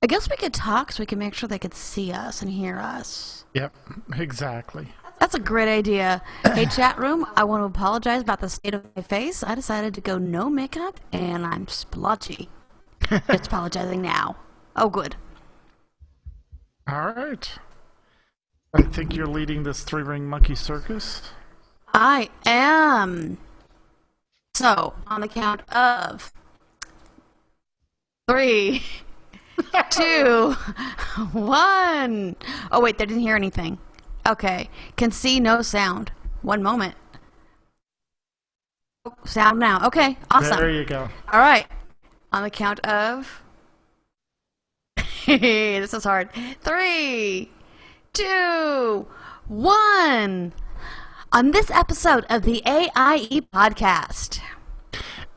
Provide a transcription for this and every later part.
I guess we could talk so we can make sure they could see us and hear us. Yep, exactly. That's a great idea. Hey, chat room, I want to apologize about the state of my face. I decided to go no makeup, and I'm splotchy. Just apologizing now. Oh, good. All right. I think you're leading this three-ring monkey circus. I am. So, on the count of 3, 2, 1. Oh, wait, they didn't hear anything. Okay. Can see, no sound. One moment. Oh, sound now. Okay, awesome. There you go. All right. On the count of... This is hard. 3, 2, 1. On this episode of the AIE Podcast.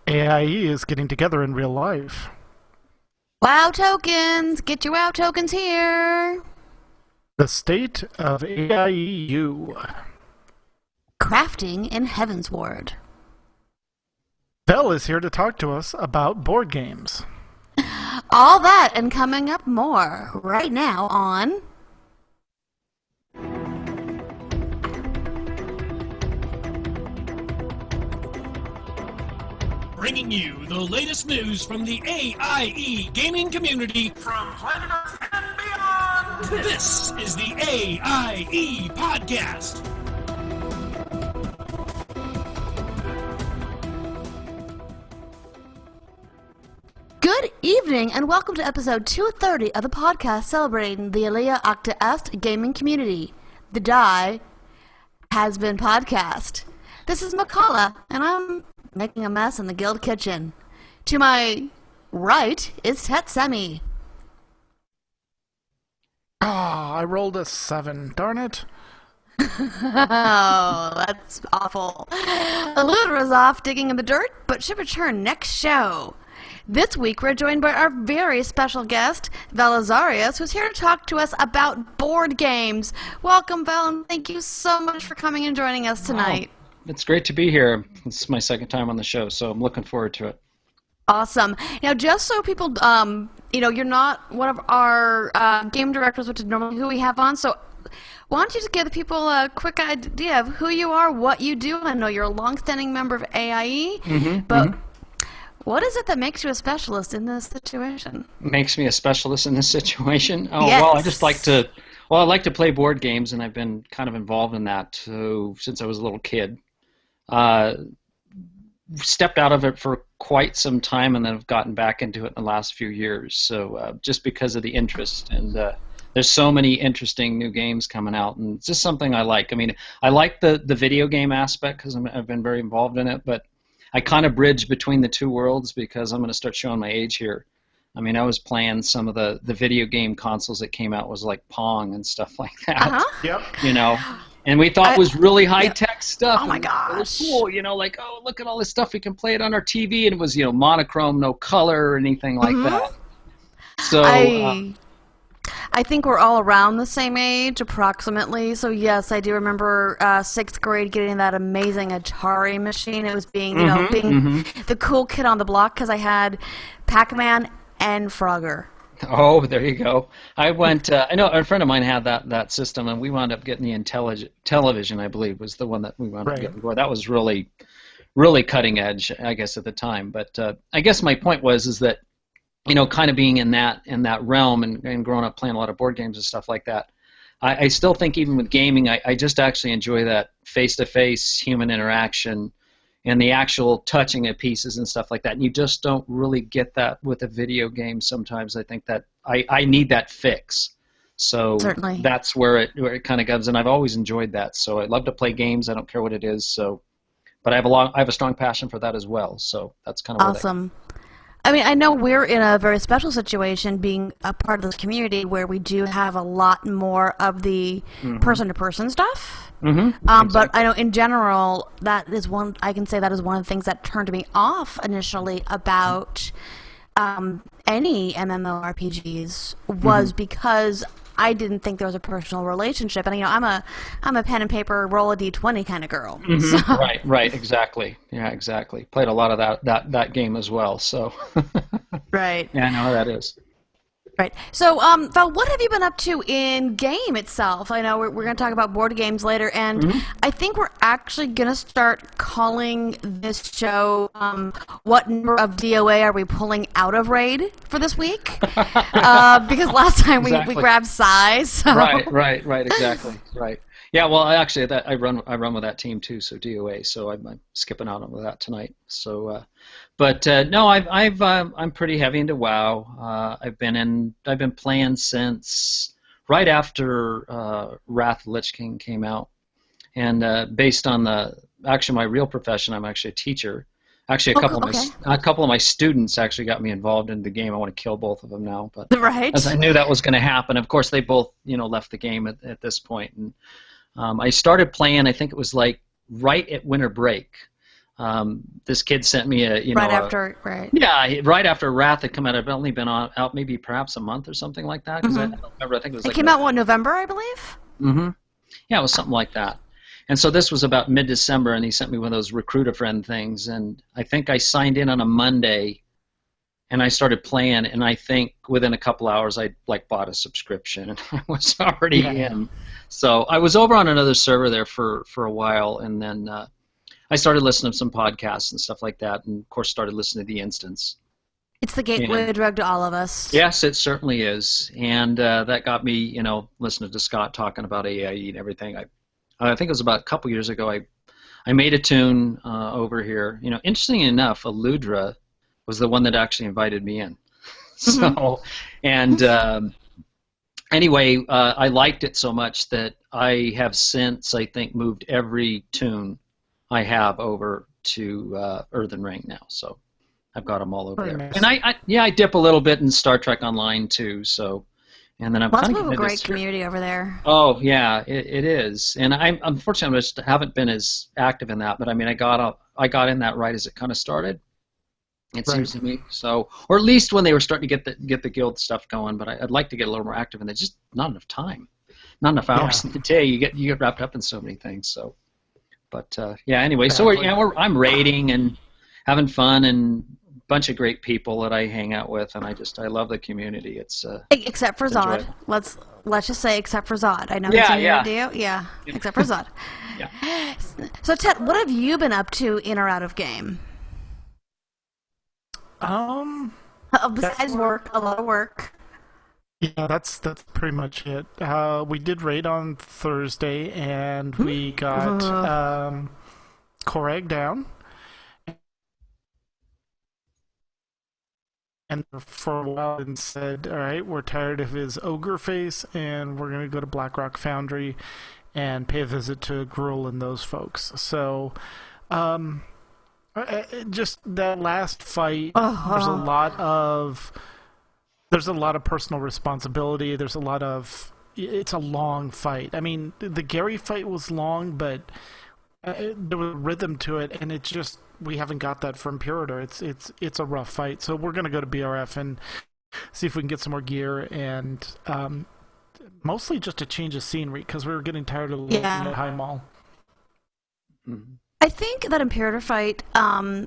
AIE is getting together in real life. WoW tokens! Get your WoW tokens here! The state of AIEU. Crafting in Heaven's Ward. Belle is here to talk to us about board games. All that and coming up more right now on... Bringing you the latest news from the AIE gaming community from planet Earth and beyond. This is the AIE Podcast. Good evening and welcome to episode 230 of the podcast celebrating the Alia Acta Est gaming community. The Die Has Been Podcast. This is Makala and I'm making a mess in the guild kitchen. To my right is Tetsemi. Ah, I rolled a 7. Darn it. Oh, that's awful. Eludra's off digging in the dirt, but should return next show. This week we're joined by our very special guest, Velazarius, who's here to talk to us about board games. Welcome, Vel, and thank you so much for coming and joining us tonight. Wow. It's great to be here. It's my second time on the show, so I'm looking forward to it. Awesome. Now, just so people, you're not one of our game directors, which is normally who we have on, so why don't you just give the people a quick idea of who you are, what you do? I know you're a long-standing member of AIE, but what is it that makes you a specialist in this situation? Makes me a specialist in this situation? Oh, yes. Well, I like to play board games, and I've been kind of involved in that since I was a little kid. Stepped out of it for quite some time and then have gotten back into it in the last few years. So just because of the interest, and there's so many interesting new games coming out, and it's just something I like. I mean, I like the video game aspect because I've been very involved in it, but I kind of bridge between the two worlds because I'm going to start showing my age here. I mean, I was playing some of the video game consoles that came out, was like Pong and stuff like that. Yep. You know. And we thought it was really high-tech stuff. Oh, my gosh. It gosh. was cool, like, oh, look at all this stuff. We can play it on our TV. And it was, monochrome, no color or anything like that. So I think we're all around the same age, approximately. So, yes, I do remember 6th grade getting that amazing Atari machine. It was being, being the cool kid on the block because I had Pac-Man and Frogger. Oh, there you go. I went. I know a friend of mine had that system, and we wound up getting the Intellivision. I believe was the one that we wound up getting. Boy, that was really, really cutting edge, I guess, at the time. But I guess my point is that, kind of being in that realm and growing up playing a lot of board games and stuff like that, I still think even with gaming, I just actually enjoy that face-to-face human interaction and the actual touching of pieces and stuff like that. And you just don't really get that with a video game sometimes. I think that I need that fix. So Certainly. That's where it kind of comes, and I've always enjoyed that. So I love to play games. I don't care what it is. So, but I have a strong passion for that as well. So that's kind of awesome. I mean, I know we're in a very special situation being a part of this community where we do have a lot more of the person-to-person stuff. Exactly. But I know in general, I can say that is one of the things that turned me off initially about any MMORPGs was because I didn't think there was a personal relationship. And I'm a pen and paper, roll a d20 kind of girl. So. Right, exactly. Yeah, exactly. Played a lot of that game as well. So. Right. Yeah, I know how that is. Right. So, Val, what have you been up to in game itself? I know we're going to talk about board games later, and I think we're actually going to start calling this show, what number of DOA are we pulling out of Raid for this week? Because last time we grabbed size. So. Right, exactly, right. Yeah, well, actually, I run with that team too, so DOA. So I'm skipping out on that tonight. So, no, I'm pretty heavy into WoW. I've been playing since right after Wrath of the Lich King came out, and based on my real profession, I'm actually a teacher. Actually, a couple of my students actually got me involved in the game. I want to kill both of them now, but as I knew that was going to happen. Of course, they both left the game at this point, and I started playing. I think it was like right at winter break. This kid sent me right after Wrath had come out. I've only been out maybe perhaps a month or something like that. Because I don't remember. I think it was. It came out November, I believe. Mm-hmm. Yeah, it was something like that. And so this was about mid-December, and he sent me one of those recruit a friend things, and I think I signed in on a Monday, and I started playing, and I think within a couple hours I bought a subscription, and I was already in. So I was over on another server there for a while, and then I started listening to some podcasts and stuff like that, and of course started listening to the Instance. It's the gateway drug to all of us. Yes, it certainly is, and that got me, listening to Scott talking about AIE and everything. I think it was about a couple years ago. I made a tune over here. Interesting enough, Aludra was the one that actually invited me in. So, and anyway, I liked it so much that I have since, I think, moved every tune I have over to Earthen Ring now. So I've got them all over there. Nice. And I dip a little bit in Star Trek Online too. So. And then I'm kind of a great community over there. Oh yeah, it is. And unfortunately I just haven't been as active in that. But I mean, I got in that right as it kind of started. It seems to me. So, or at least when they were starting to get the guild stuff going. But I'd like to get a little more active, and there's just not enough time, not enough hours in the day. You get wrapped up in so many things. So, but anyway, so I'm raiding and having fun and. Bunch of great people that I hang out with, and I love the community. It's except for Zod. Let's just say except for Zod. I know he's in your deal. Yeah, except for Zod. Yeah. So Ted, what have you been up to in or out of game? Besides work, a lot of work. Yeah, that's pretty much it. We did raid on Thursday, and we got Korag down. And for a while and said, all right, we're tired of his ogre face, and we're going to go to Blackrock Foundry and pay a visit to Gruul and those folks. So, just that last fight, there's a lot of personal responsibility. It's a long fight. I mean, the Gary fight was long, but there was a rhythm to it, and we haven't got that from Imperator. It's a rough fight, so we're gonna go to BRF and see if we can get some more gear, and mostly just to change the scenery because we were getting tired of looking at High Mall. I think that Imperator fight, I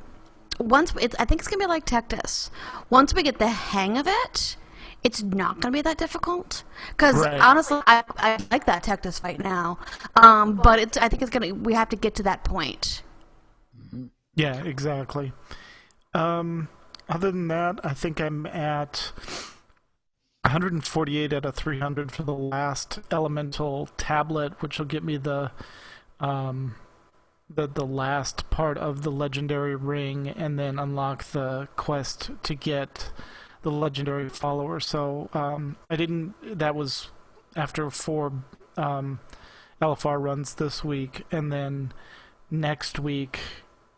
think it's gonna be like Tectus. Once we get the hang of it, it's not going to be that difficult. Because honestly, I like that Tectus fight now. But I think we have to get to that point. Yeah, exactly. Other than that, I think I'm at 148 out of 300 for the last elemental tablet, which will get me the last part of the legendary ring, and then unlock the quest to get the legendary follower. So that was after 4 LFR runs this week, and then next week,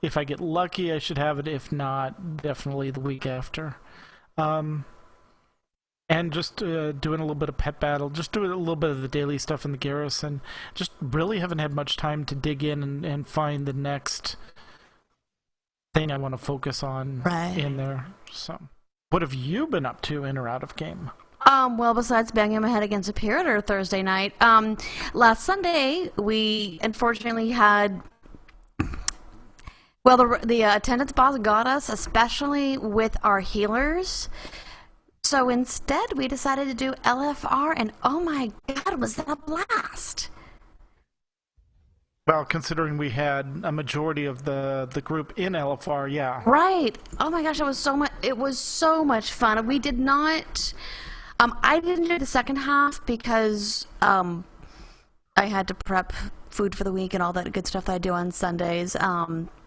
if I get lucky, I should have it. If not, definitely the week after. And just doing a little bit of pet battle, just doing a little bit of the daily stuff in the garrison. Just really haven't had much time to dig in and find the next thing I want to focus on in there. So, what have you been up to in or out of game? Well, besides banging my head against a Imperator Thursday night, last Sunday we unfortunately had. Well, the attendance boss got us, especially with our healers. So instead, we decided to do LFR, and oh my god, was that a blast! Well, considering we had a majority of the group in LFR, yeah. Right. Oh my gosh, it was so much fun. We did not. I didn't do the second half because I had to prep food for the week and all that good stuff that I do on Sundays.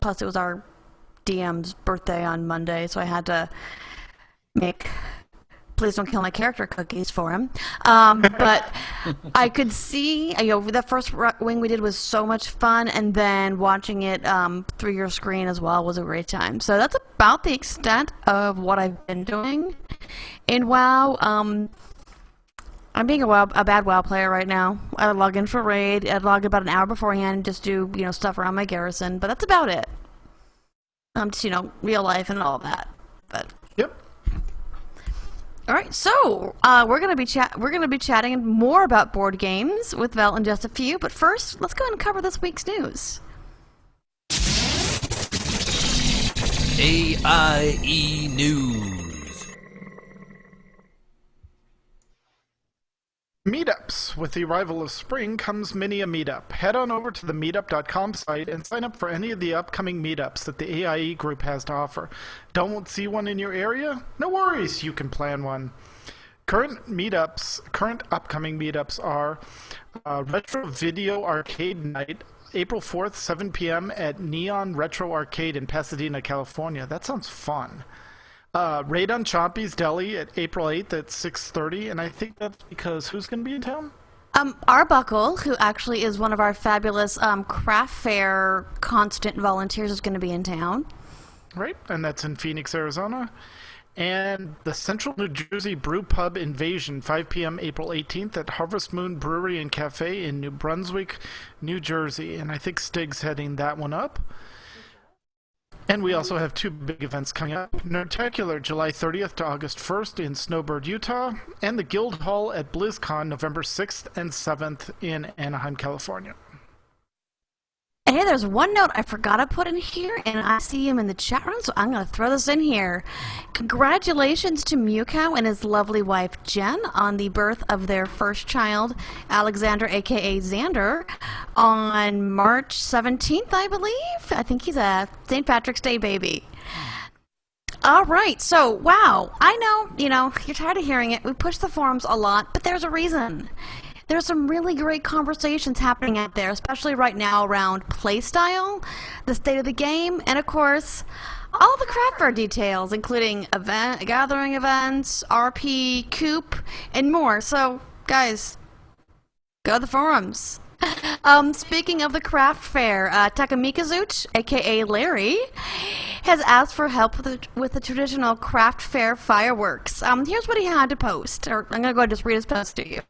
Plus, it was our DM's birthday on Monday, so I had to make Please Don't Kill My Character cookies for him. But I could see, the first wing we did was so much fun, and then watching it through your screen as well was a great time. So that's about the extent of what I've been doing in WoW. I'm being a bad WoW player right now. I log in for raid. I log about an hour beforehand and just do stuff around my garrison, but that's about it. Just real life and all that. But yep. All right, so we're gonna be chatting more about board games with Vel in just a few. But first, let's go ahead and cover this week's news. AIE News. Meetups. With the arrival of spring comes many a meetup. Head on over to the meetup.com site and sign up for any of the upcoming meetups that the AIE group has to offer. Don't see one in your area? No worries, you can plan one. Current upcoming meetups are Retro Video Arcade Night, April 4th, 7 p.m. at Neon Retro Arcade in Pasadena, California. That sounds fun. Raid on Chompy's Deli at April 8th at 6:30, and I think that's because who's going to be in town? Arbuckle, who actually is one of our fabulous craft fair constant volunteers, is going to be in town. Right, and that's in Phoenix, Arizona. And the Central New Jersey Brew Pub Invasion, 5 p.m. April 18th at Harvest Moon Brewery and Cafe in New Brunswick, New Jersey. And I think Stig's heading that one up. And we also have two big events coming up. Nerdtacular, July 30th to August 1st in Snowbird, Utah, and the Guild Hall at BlizzCon, November 6th and 7th in Anaheim, California. Hey, there's one note I forgot to put in here, and I see him in the chat room, so I'm going to throw this in here. Congratulations to Mewcow and his lovely wife, Jen, on the birth of their first child, Alexander, a.k.a. Xander, on March 17th, I believe. I think he's a St. Patrick's Day baby. All right, so, wow, I know, you're tired of hearing it. We push the forums a lot, but there's a reason. There's some really great conversations happening out there, especially right now around playstyle, the state of the game, and of course, all the craft fair details, including gathering events, RP, Coop, and more. So, guys, go to the forums. Speaking of the craft fair, Takamikazuch, aka Larry, has asked for help with the traditional craft fair fireworks. Here's what he had to post, or I'm going to go and just read his post to you.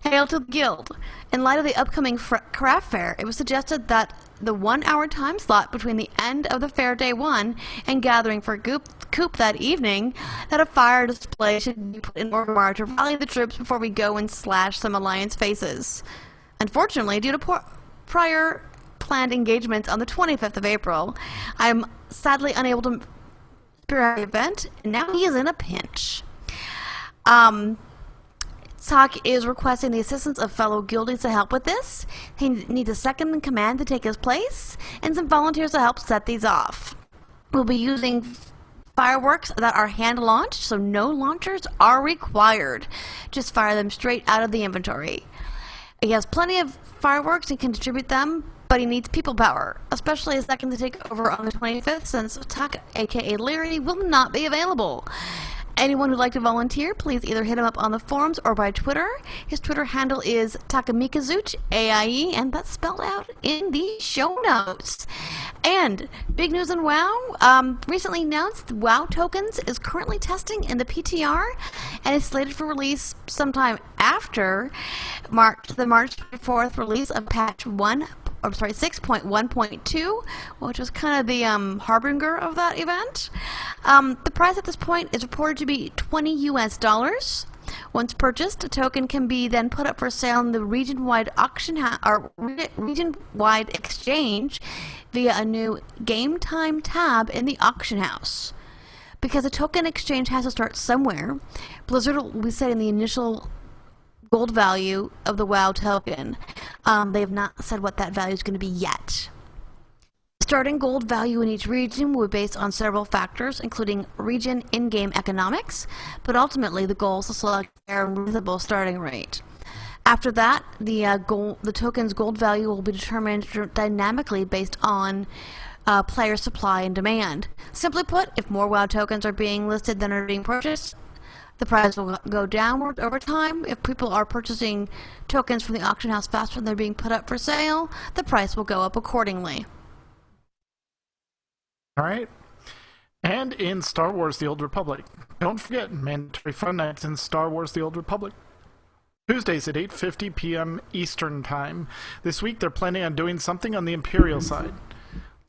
Hail to the Guild. In light of the upcoming craft fair, it was suggested that the 1 hour time slot between the end of the fair day 1 and gathering for Coop that evening, that a fire display should be put in Orgrimmar to rally the troops before we go and slash some Alliance faces. Unfortunately, due to prior planned engagements on the 25th of April, I am sadly unable to spearhead the event, and now he is in a pinch. Talk is requesting the assistance of fellow guildies to help with this. He needs a second in command to take his place, and some volunteers to help set these off. We'll be using fireworks that are hand-launched, so no launchers are required. Just fire them straight out of the inventory. He has plenty of fireworks and can distribute them, but he needs people power, especially a second to take over on the 25th, since Tuck, aka Larry, will not be available. Anyone who'd like to volunteer, please either hit him up on the forums or by Twitter. His Twitter handle is Takamikazuch, AIE, and that's spelled out in the show notes. And big news in WoW, recently announced WoW Tokens is currently testing in the PTR and is slated for release sometime after the March 4th release of patch 6.1.2, which was kind of the harbinger of that event. The price at this point is reported to be $20 US. Once purchased, a token can be then put up for sale in the region-wide region-wide exchange via a new Game Time tab in the auction house. because a token exchange has to start somewhere, Blizzard will be setting the initial gold value of the WoW token. They have not said what that value is going to be yet. Starting gold value in each region will be based on several factors, including region in-game economics, but ultimately the goal is to select a fair and reasonable starting rate. After that, the token's gold value will be determined dynamically based on player supply and demand. Simply put, if more WoW tokens are being listed than are being purchased, the price will go downward over time. If people are purchasing tokens from the auction house faster than they're being put up for sale, the price will go up accordingly. All right. And in Star Wars The Old Republic, don't forget mandatory fun nights in Star Wars The Old Republic. Tuesdays at 8:50 p.m. Eastern Time. This week they're planning on doing something on the Imperial side.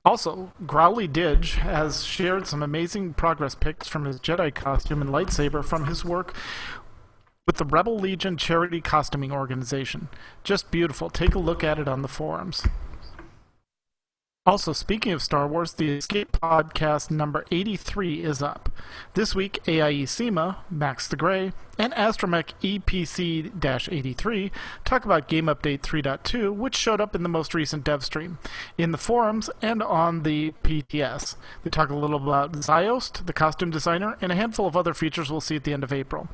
Also, Growly Didge has shared some amazing progress pics from his Jedi costume and lightsaber from his work with the Rebel Legion charity costuming organization. Just beautiful. Take a look at it on the forums. Also, speaking of Star Wars, the Escape Podcast number 83 is up. This week, AIE SEMA, Max the Grey, and Astromech EPC-83 talk about Game Update 3.2, which showed up in the most recent dev stream, in the forums, and on the PTS. They talk a little about Ziost, the costume designer, and a handful of other features we'll see at the end of April.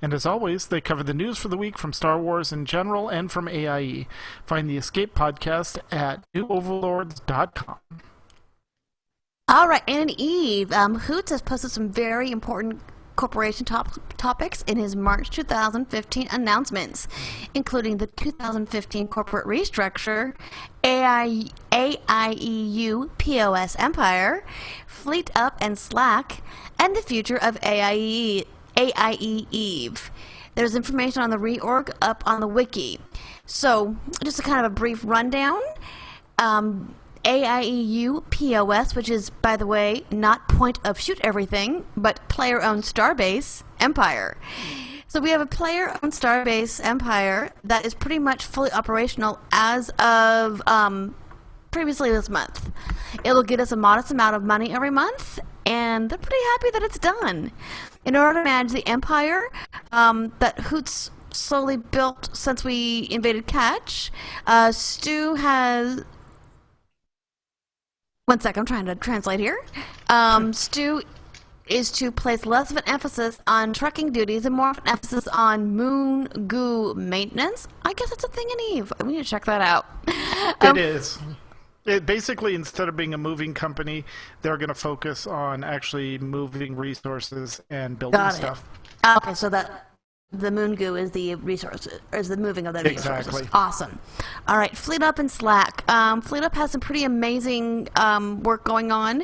And as always, they cover the news for the week from Star Wars in general and from AIE. Find the Escape Podcast at newoverlords.com. All right, and Eve, Hoots has posted some very important corporation topics in his March 2015 announcements, including the 2015 corporate restructure, AIEU POS Empire, Fleet Up and Slack, and the future of AIE Eve. There's information on the reorg up on the wiki. So, just a kind of a brief rundown. AIEU POS, which is, by the way, not point of shoot everything, but player-owned Starbase Empire. So we have a player-owned Starbase Empire that is pretty much fully operational as of previously this month. It'll get us a modest amount of money every month, and they're pretty happy that it's done. In order to manage the Empire that Hoots slowly built since we invaded Catch, Stu has... One sec, I'm trying to translate here. Stu is to place less of an emphasis on trucking duties and more of an emphasis on moon goo maintenance. I guess it's a thing in Eve. We need to check that out. It is. It basically, instead of being a moving company, they're going to focus on actually moving resources and building stuff. Okay, so that the moon goo is the resources, or is the moving of the resources. Exactly. Awesome. All right, Fleet Up and Slack. Fleet Up has some pretty amazing work going on.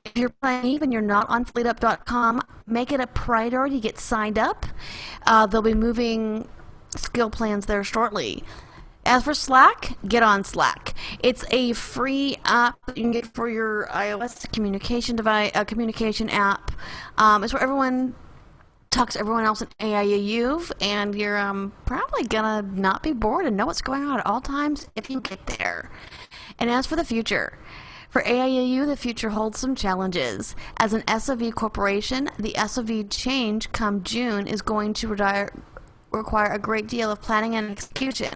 If you're playing Eve and you're not on fleetup.com, make it a priority to get signed up. They'll be moving skill plans there shortly. As for Slack, get on Slack. It's a free app that you can get for your iOS communication device, communication app. It's where everyone talks to everyone else at AIEU, and you're probably gonna not be bored and know what's going on at all times if you get there. And as for the future, for AIEU, the future holds some challenges. As an SOV corporation, the SOV change come June is going to require a great deal of planning and execution.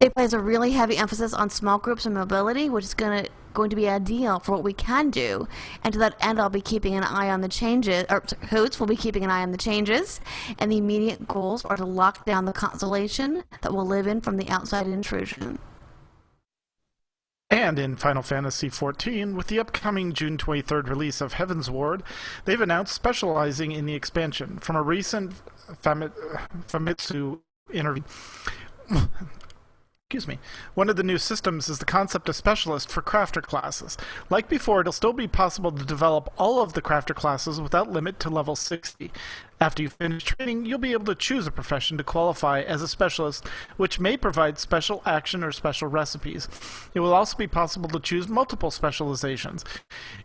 It places a really heavy emphasis on small groups and mobility, which is going to be ideal for what we can do. And to that end, I'll be keeping an eye on the changes, or Hoots will be keeping an eye on the changes, and the immediate goals are to lock down the constellation that we'll live in from the outside intrusion. And in Final Fantasy XIV, with the upcoming June 23rd release of Heaven's Ward, they've announced specializing in the expansion. From a recent Famitsu interview... Excuse me. One of the new systems is the concept of specialist for crafter classes. Like before, it'll still be possible to develop all of the crafter classes without limit to level 60. After you finish training, you'll be able to choose a profession to qualify as a specialist, which may provide special action or special recipes. It will also be possible to choose multiple specializations.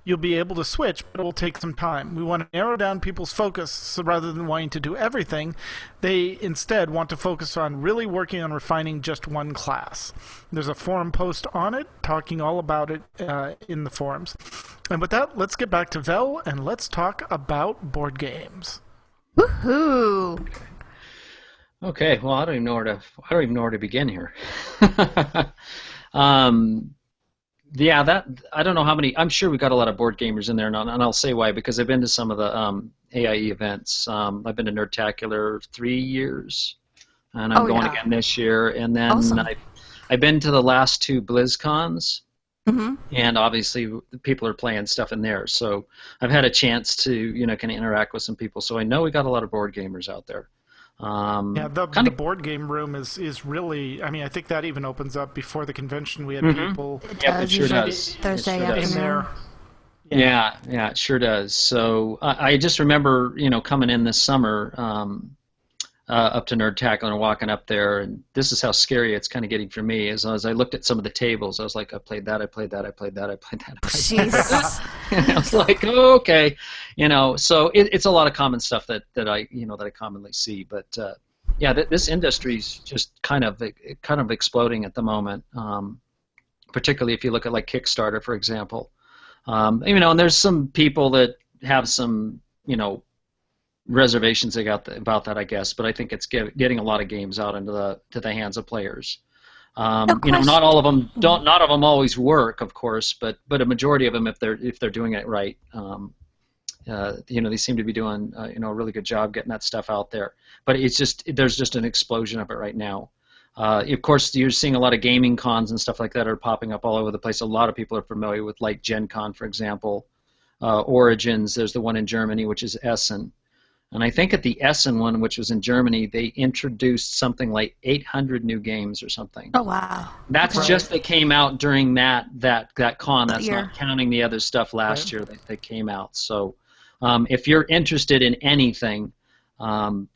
You'll be able to switch, but it will take some time. We want to narrow down people's focus, so rather than wanting to do everything, they instead want to focus on really working on refining just one class. There's a forum post on it, talking all about it in the forums. And with that, let's get back to Vel, and let's talk about board games. Woohoo! Okay, well, I don't even know where to begin here. Yeah, that I don't know how many. I'm sure we've got a lot of board gamers in there, and I'll say why, because I've been to some of the AIE events. I've been to Nerdtacular 3 years, and I'm going again this year. And then awesome. I've been to the last 2 BlizzCons. Mm-hmm. And obviously, people are playing stuff in there. So I've had a chance to, kind of interact with some people. So I know we got a lot of board gamers out there. The board game room is really. I mean, I think that even opens up before the convention. We had people. It sure does. Thursday it sure does. afternoon. There. Yeah, it sure does. So I just remember, coming in this summer. Up to Nerdtacular and walking up there, and this is how scary it's kind of getting for me. As I looked at some of the tables, I was like, I played that. Jesus. And I was like, oh, okay, So it's a lot of common stuff that I commonly see. But this industry's just kind of exploding at the moment. Particularly if you look at like Kickstarter, for example. And there's some people that have some reservations about that, I guess, but I think it's getting a lot of games out into the hands of players. Not all of them not of them always work, of course, but a majority of them, if they're doing it right, they seem to be doing a really good job getting that stuff out there. But there's just an explosion of it right now. Of course, you're seeing a lot of gaming cons and stuff like that are popping up all over the place. A lot of people are familiar with, like, Gen Con, for example, Origins. There's the one in Germany, which is Essen. And I think at the Essen one, which was in Germany, they introduced something like 800 new games or something. Oh, wow. That's just that came out during that con. That's not counting the other stuff last year that came out. So if you're interested in anything,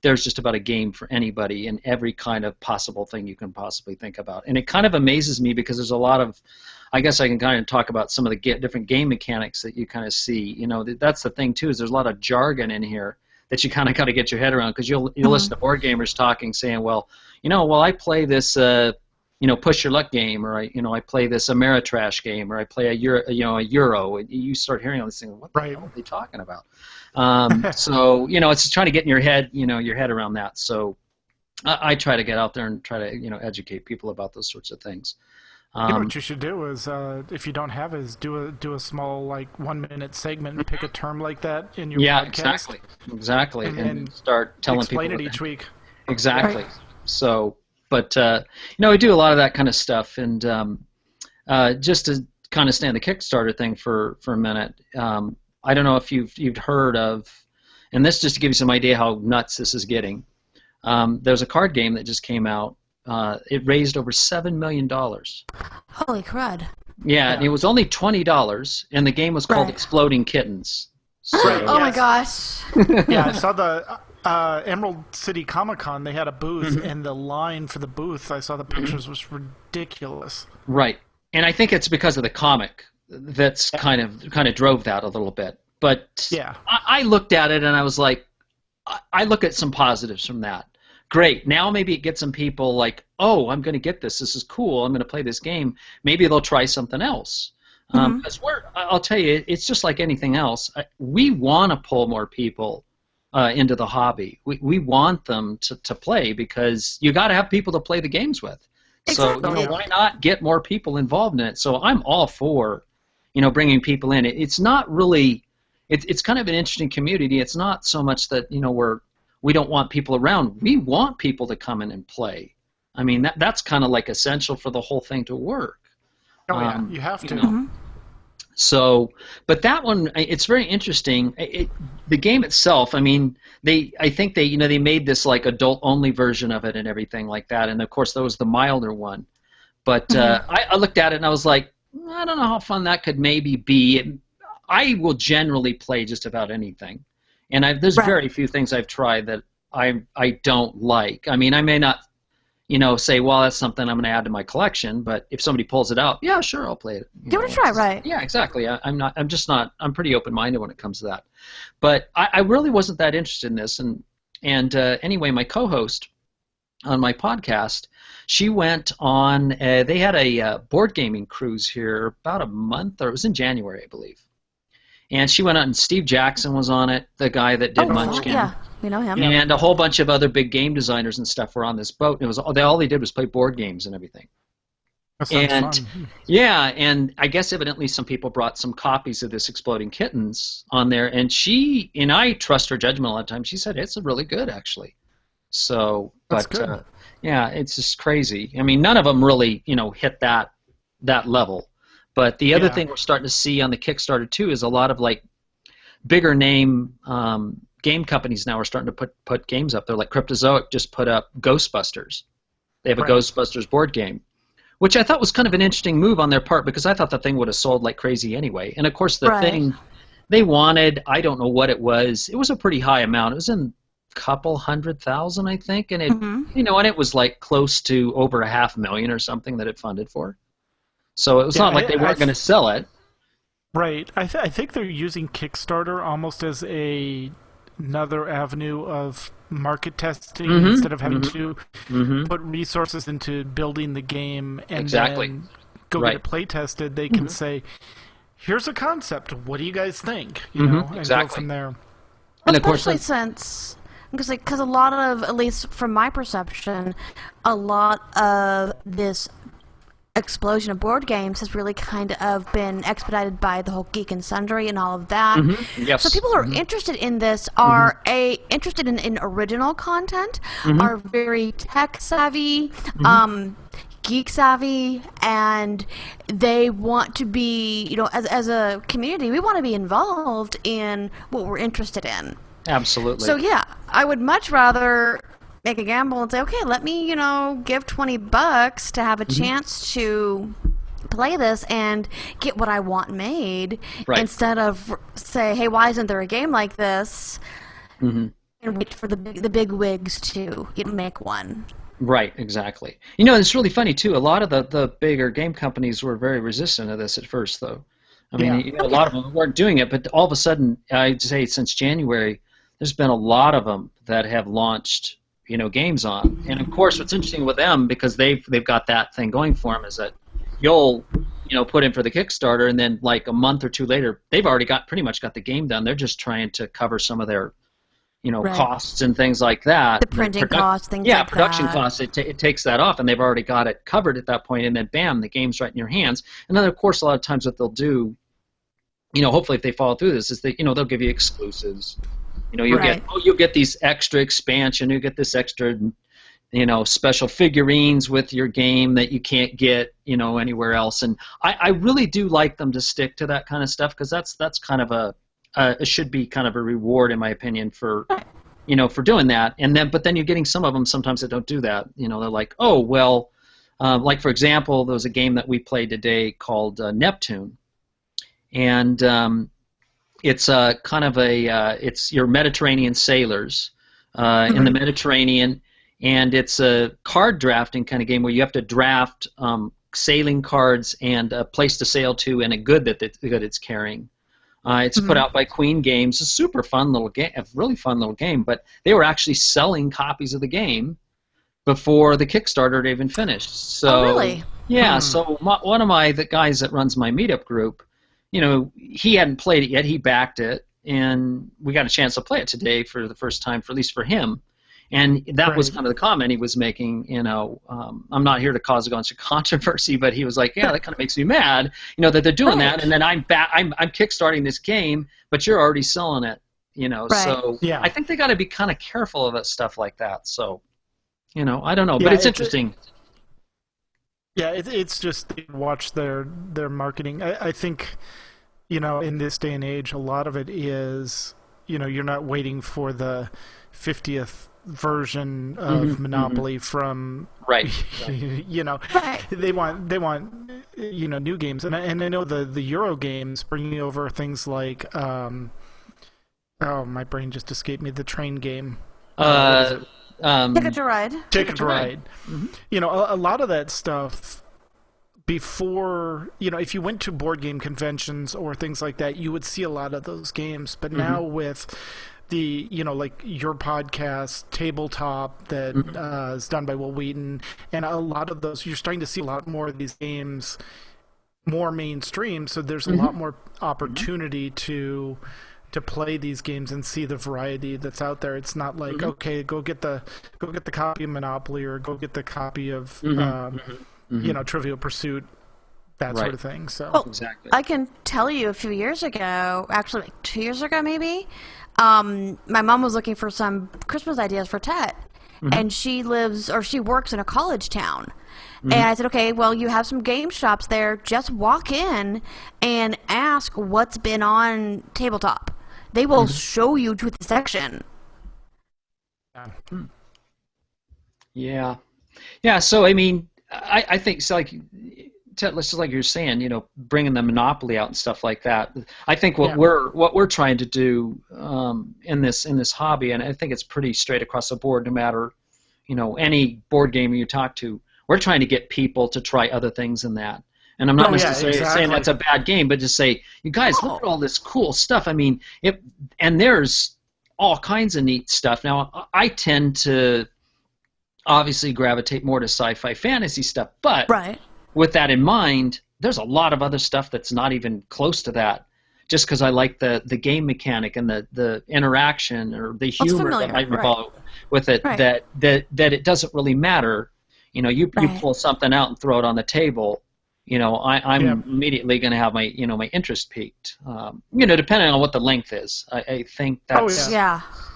there's just about a game for anybody in every kind of possible thing you can possibly think about. And it kind of amazes me because there's a lot of, I guess I can kind of talk about some of the different game mechanics that you kind of see. That's the thing, too, is there's a lot of jargon in here that you kind of got to get your head around, because you'll listen to board gamers talking, saying, well, I play this, push your luck game, or I play this Ameritrash game, or I play a Euro, and you start hearing all these things. What the hell are they talking about? So it's just trying to get in your head, your head around that. So I try to get out there and try to, educate people about those sorts of things. What you should do is, if you don't have it, is do a small, like, 1-minute segment and pick a term like that in your podcast. Exactly, and start telling people. Explain it each week. Exactly. Right. So, but we do a lot of that kind of stuff, and just to kind of stay on the Kickstarter thing for a minute. I don't know if you've heard of, and this just to give you some idea how nuts this is getting. There's a card game that just came out. It raised over $7 million. Holy crud. Yeah, and it was only $20, and the game was called Exploding Kittens. So, oh my gosh. Yeah, I saw the Emerald City Comic Con. They had a booth, and the line for the booth, I saw the pictures, was ridiculous. Right, and I think it's because of the comic that's kind of drove that a little bit. But I looked at it, and I was like, I look at some positives from that. Great. Now maybe it gets some people like, oh, I'm going to get this. This is cool. I'm going to play this game. Maybe they'll try something else. Because I'll tell you, it's just like anything else. We want to pull more people into the hobby. We want them to play, because you got to have people to play the games with. Exactly. So why not get more people involved in it? So I'm all for bringing people in. It's not really. It's kind of an interesting community. It's not so much that we don't want people around. We want people to come in and play. I mean, that's kind of like essential for the whole thing to work. Oh, yeah, you have to. So, but that one, it's very interesting. The game itself, I mean, I think they made this like adult-only version of it and everything like that, and of course that was the milder one. But I looked at it and I was like, I don't know how fun that could maybe be. I will generally play just about anything. And there's very few things I've tried that I don't like. I mean, I may not, say, well, that's something I'm going to add to my collection, but if somebody pulls it out, yeah, sure, I'll play it. Give it a try, right? Yeah, exactly. I'm pretty open-minded when it comes to that. But I really wasn't that interested in this. And anyway, my co-host on my podcast, she went on, they had a board gaming cruise here about a month, or it was in January, I believe. And she went on, and Steve Jackson was on it, the guy that did Munchkin. Yeah, we know him. And a whole bunch of other big game designers and stuff were on this boat. It was all they did was play board games and everything. That sounds fun. Yeah, and I guess evidently some people brought some copies of this Exploding Kittens on there, and I trust her judgment a lot of times. She said it's really good, actually. So, That's good. Yeah, it's just crazy. I mean, none of them really, hit that level. But the other thing we're starting to see on the Kickstarter too is a lot of like bigger name game companies now are starting to put games up there. Like Cryptozoic just put up Ghostbusters. They have a Ghostbusters board game, which I thought was kind of an interesting move on their part because I thought the thing would have sold like crazy anyway. And of course the thing they wanted, I don't know what it was. It was a pretty high amount. It was in a couple 100,000, I think, and it and it was like close to over $500,000 or something that it funded for. So it was not like they weren't going to sell it. Right. I think they're using Kickstarter almost as another avenue of market testing instead of having to put resources into building the game and then go get it play tested. They can say, "Here's a concept. What do you guys think?" And go from there. And of course, especially since because a lot of, at least from my perception, a lot of this explosion of board games has really kind of been expedited by the whole Geek and Sundry and all of that. Yes. So people who are interested in this are interested in original content, are very tech savvy, geek savvy, and they want to be, as a community, we want to be involved in what we're interested in. Absolutely. So yeah, I would much rather make a gamble and say, okay, let me, give $20 to have a chance to play this and get what I want made, instead of say, hey, why isn't there a game like this? And wait for the big wigs to make one. Right, exactly. It's really funny too. A lot of the bigger game companies were very resistant to this at first, though. I mean, a lot of them weren't doing it, but all of a sudden, I'd say since January, there's been a lot of them that have launched games on. And of course, what's interesting with them, because they've got that thing going for them, is that you'll put in for the Kickstarter, and then like a month or two later, they've already pretty much got the game done. They're just trying to cover some of their costs and things like that. The printing costs, things like that. Yeah, production costs. It takes that off, and they've already got it covered at that point, and then bam, the game's right in your hands. And then of course, a lot of times what they'll do, hopefully if they follow through this, is they'll give you exclusives. You'll get these extra expansion, you get this extra, special figurines with your game that you can't get, anywhere else. And I really do like them to stick to that kind of stuff, because that's kind of it should be kind of a reward, in my opinion, for for doing that. But then you're getting some of them sometimes that don't do that. They're like, oh well, like for example, there was a game that we played today called Neptune, and it's kind of it's your Mediterranean sailors in the Mediterranean, and it's a card drafting kind of game where you have to draft sailing cards and a place to sail to and a good that it's carrying. It's put out by Queen Games. It's a super fun little game, a really fun little game. But they were actually selling copies of the game before the Kickstarter had even finished. So, really? Yeah. So one of the guys that runs my meetup group, he hadn't played it yet. He backed it, and we got a chance to play it today for the first time, at least for him. And that was kind of the comment he was making. I'm not here to cause a bunch of controversy, but he was like, "Yeah, that kind of makes me mad, that they're doing that, and then I'm kickstarting this game, but you're already selling it, So I think they got to be kind of careful of stuff like that. So, I don't know, but it's interesting. It's just watch their marketing. I think, in this day and age, a lot of it is, you're not waiting for the 50th version of Monopoly from they want new games, and I know the Euro games bringing over things like Oh, my brain just escaped me. The train game. Ticket to Ride. Ticket to Ride. Mm-hmm. You know, a lot of that stuff before, you know, if you went to board game conventions or things like that, you would see a lot of those games. But now with the, you know, like your podcast, Tabletop, that is done by Will Wheaton, and a lot of those, you're starting to see a lot more of these games more mainstream, so there's a lot more opportunity to play these games and see the variety that's out there. It's not like, okay, go get the copy of Monopoly or go get the copy of you know, Trivial Pursuit, that sort of thing. So exactly. I can tell you a few years ago, actually like 2 years ago maybe, my mom was looking for some Christmas ideas for Tet, and she works in a college town. And I said, okay, well, you have some game shops there. Just walk in and ask what's been on Tabletop. They will show you to the section. Yeah. So I mean, I think it's like, just like you're saying, you know, bringing the Monopoly out and stuff like that. I think what we're trying to do in this hobby, and I think it's pretty straight across the board, no matter, you know, any board game you talk to, we're trying to get people to try other things than that. And I'm not necessarily saying that's a bad game, but just say, you guys, look at all this cool stuff. I mean, and there's all kinds of neat stuff. Now, I tend to obviously gravitate more to sci-fi fantasy stuff, but with that in mind, there's a lot of other stuff that's not even close to that, just because I like the game mechanic and the interaction or the humor that might involve with it, that it doesn't really matter. You know, you pull something out and throw it on the table, you know, I'm immediately going to have my my interest peaked. You know, depending on what the length is, I think that's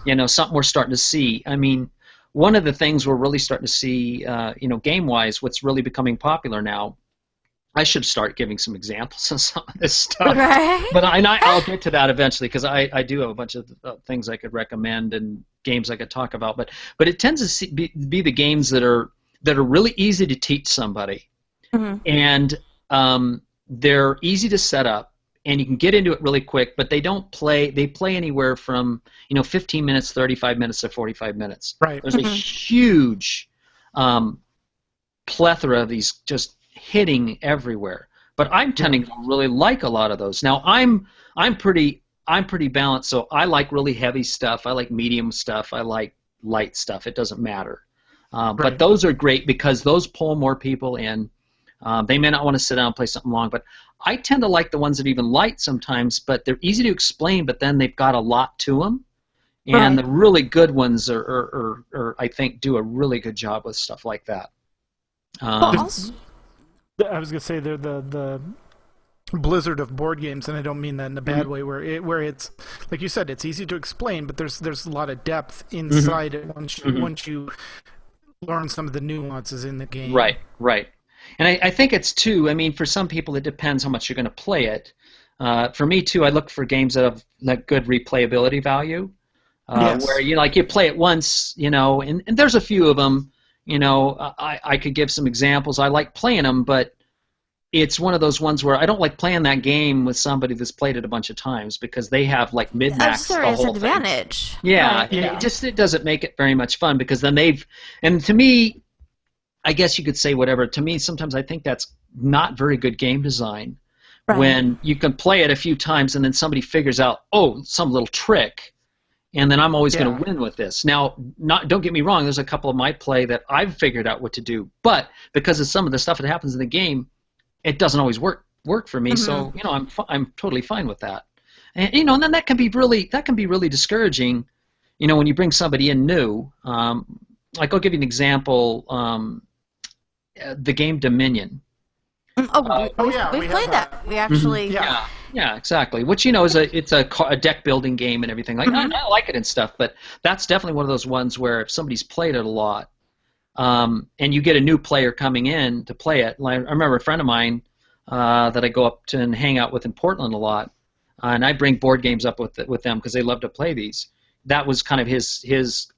you know, something we're starting to see. I mean, one of the things we're really starting to see, you know, game-wise, what's really becoming popular now. I should start giving some examples of some of this stuff, but I'll get to that eventually, because I do have a bunch of things I could recommend and games I could talk about. But it tends to be the games that are really easy to teach somebody, and they're easy to set up, and you can get into it really quick. But they play anywhere from 15 minutes, 35 minutes to 45 minutes. Right. There's a huge plethora of these just hitting everywhere. But I'm tending to really like a lot of those. Now I'm pretty balanced, so I like really heavy stuff. I like medium stuff. I like light stuff. It doesn't matter. But those are great because those pull more people in. They may not want to sit down and play something long, but I tend to like the ones that are even light sometimes, but they're easy to explain, but then they've got a lot to them. And the really good ones are I think, do a really good job with stuff like that. I was going to say they're the blizzard of board games, and I don't mean that in a bad way, where it's, like you said, it's easy to explain, but there's a lot of depth inside it once you learn some of the nuances in the game. Right. And I think it's, too, I mean, for some people it depends how much you're going to play it. For me, too, I look for games that have like good replayability value, where you play it once, and there's a few of them. I could give some examples. I like playing them, but it's one of those ones where I don't like playing that game with somebody that's played it a bunch of times, because they have like min-max the whole advantage. Thing. Yeah, it doesn't make it very much fun, because then and to me, I guess you could say whatever. To me, sometimes I think that's not very good game design. When you can play it a few times and then somebody figures out, some little trick, and then I'm always going to win with this. Now, don't get me wrong, there's a couple of my play that I've figured out what to do, but because of some of the stuff that happens in the game, it doesn't always work for me. So I'm totally fine with that. And and then that can be really discouraging. When you bring somebody in new. Like, I'll give you an example. The game Dominion. We've played that. We actually. Yeah, exactly. Which is a deck building game and everything. Like I like it and stuff, but that's definitely one of those ones where if somebody's played it a lot, and you get a new player coming in to play it. I remember a friend of mine that I go up to and hang out with in Portland a lot, and I bring board games up with them because they love to play these. That was kind of his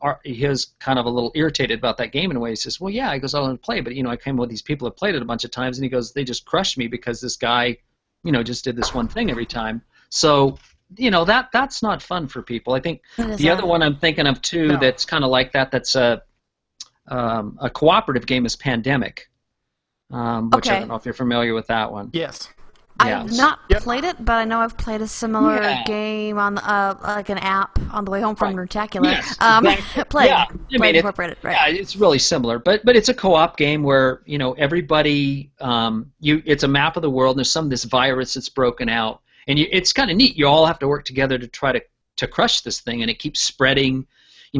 kind of a little irritated about that game in a way. He says, "Well, yeah," he goes, "I want to play, but I came with these people that played it a bunch of times," and he goes, "They just crushed me because this guy, just did this one thing every time." So that's not fun for people. I think the other one I'm thinking of too that's kind of like that. That's a cooperative game is Pandemic, which I don't know if you're familiar with that one. Yes. I've not played it, but I know I've played a similar game on like an app on the way home from Nerdtacular. Yes, exactly. Played Incorporated, right? Yeah, it's really similar, but it's a co-op game where everybody it's a map of the world. And there's this virus that's broken out, and it's kind of neat. You all have to work together to try to crush this thing, and it keeps spreading,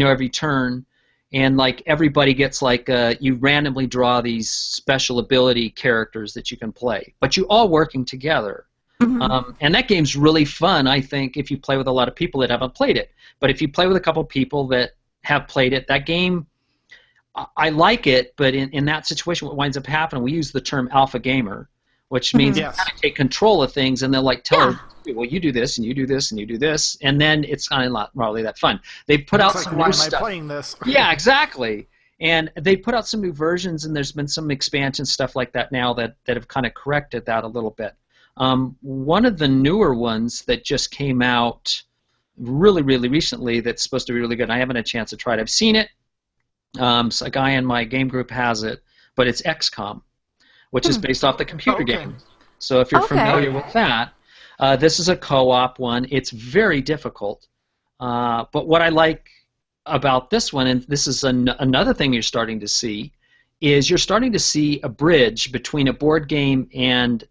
every turn. And like everybody gets you randomly draw these special ability characters that you can play, but you all working together. Mm-hmm. And that game's really fun, I think, if you play with a lot of people that haven't played it. But if you play with a couple people that have played it, that game, I like it, but in that situation what winds up happening, we use the term alpha gamer, which means you kind of take control of things, and they'll tell her, well, you do this, and you do this, and you do this, and then it's kind of not really that fun. They put out some new stuff. Why am I playing this? Yeah, exactly. And they put out some new versions, and there's been some expansion stuff like that now that have kind of corrected that a little bit. One of the newer ones that just came out really, really recently that's supposed to be really good, and I haven't had a chance to try it. I've seen it. So a guy in my game group has it, but it's XCOM, which is based off the computer game. So if you're familiar with that, this is a co-op one. It's very difficult. But what I like about this one, and this is another thing you're starting to see, is you're starting to see a bridge between a board game and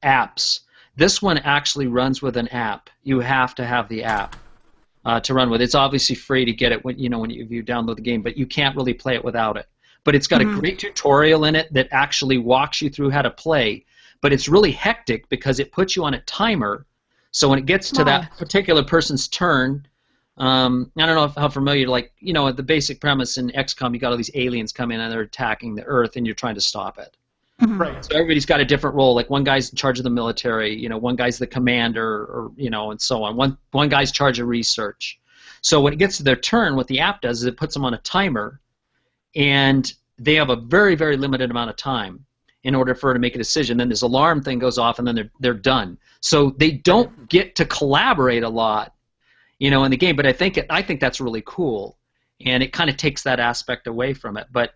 apps. This one actually runs with an app. You have to have the app to run with. It's obviously free to get it when you download the game, but you can't really play it without it. But it's got a great tutorial in it that actually walks you through how to play. But it's really hectic because it puts you on a timer. So when it gets to that particular person's turn, I don't know how familiar, the basic premise in XCOM, you got all these aliens come in and they're attacking the Earth, and you're trying to stop it. Right. So everybody's got a different role. Like one guy's in charge of the military, one guy's the commander, or and so on. One guy's in charge of research. So when it gets to their turn, what the app does is it puts them on a timer, and they have a very, very limited amount of time in order for her to make a decision. Then this alarm thing goes off, and then they're done. So they don't get to collaborate a lot, in the game. But I think that's really cool, and it kind of takes that aspect away from it. But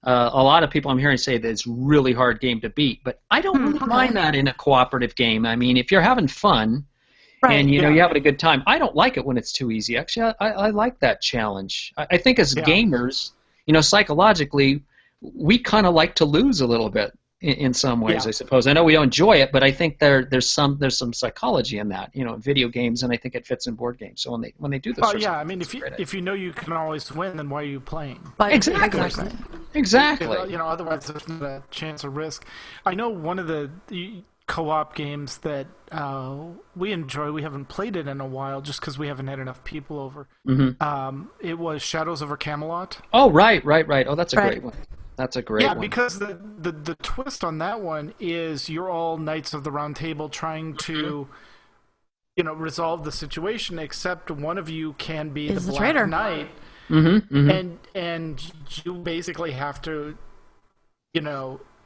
a lot of people I'm hearing say that it's a really hard game to beat. But I don't really mind that in a cooperative game. I mean, if you're having fun and you're having a good time, I don't like it when it's too easy. Actually, I like that challenge. I think as gamers, psychologically, we kind of like to lose a little bit in some ways, I suppose. I know we don't enjoy it, but I think there's some psychology in that, video games, and I think it fits in board games. So when they do this, I mean, if you know you can always win, then why are you playing? Exactly. Otherwise there's not a chance of risk. I know one of the co-op games that we enjoy. We haven't played it in a while, just because we haven't had enough people over. It was Shadows over Camelot. Oh, right. Oh, that's a great one. That's a great one. Yeah, because the twist on that one is you're all Knights of the Round Table trying to, resolve the situation, except one of you can be the Black traitor. Knight, and you basically have to,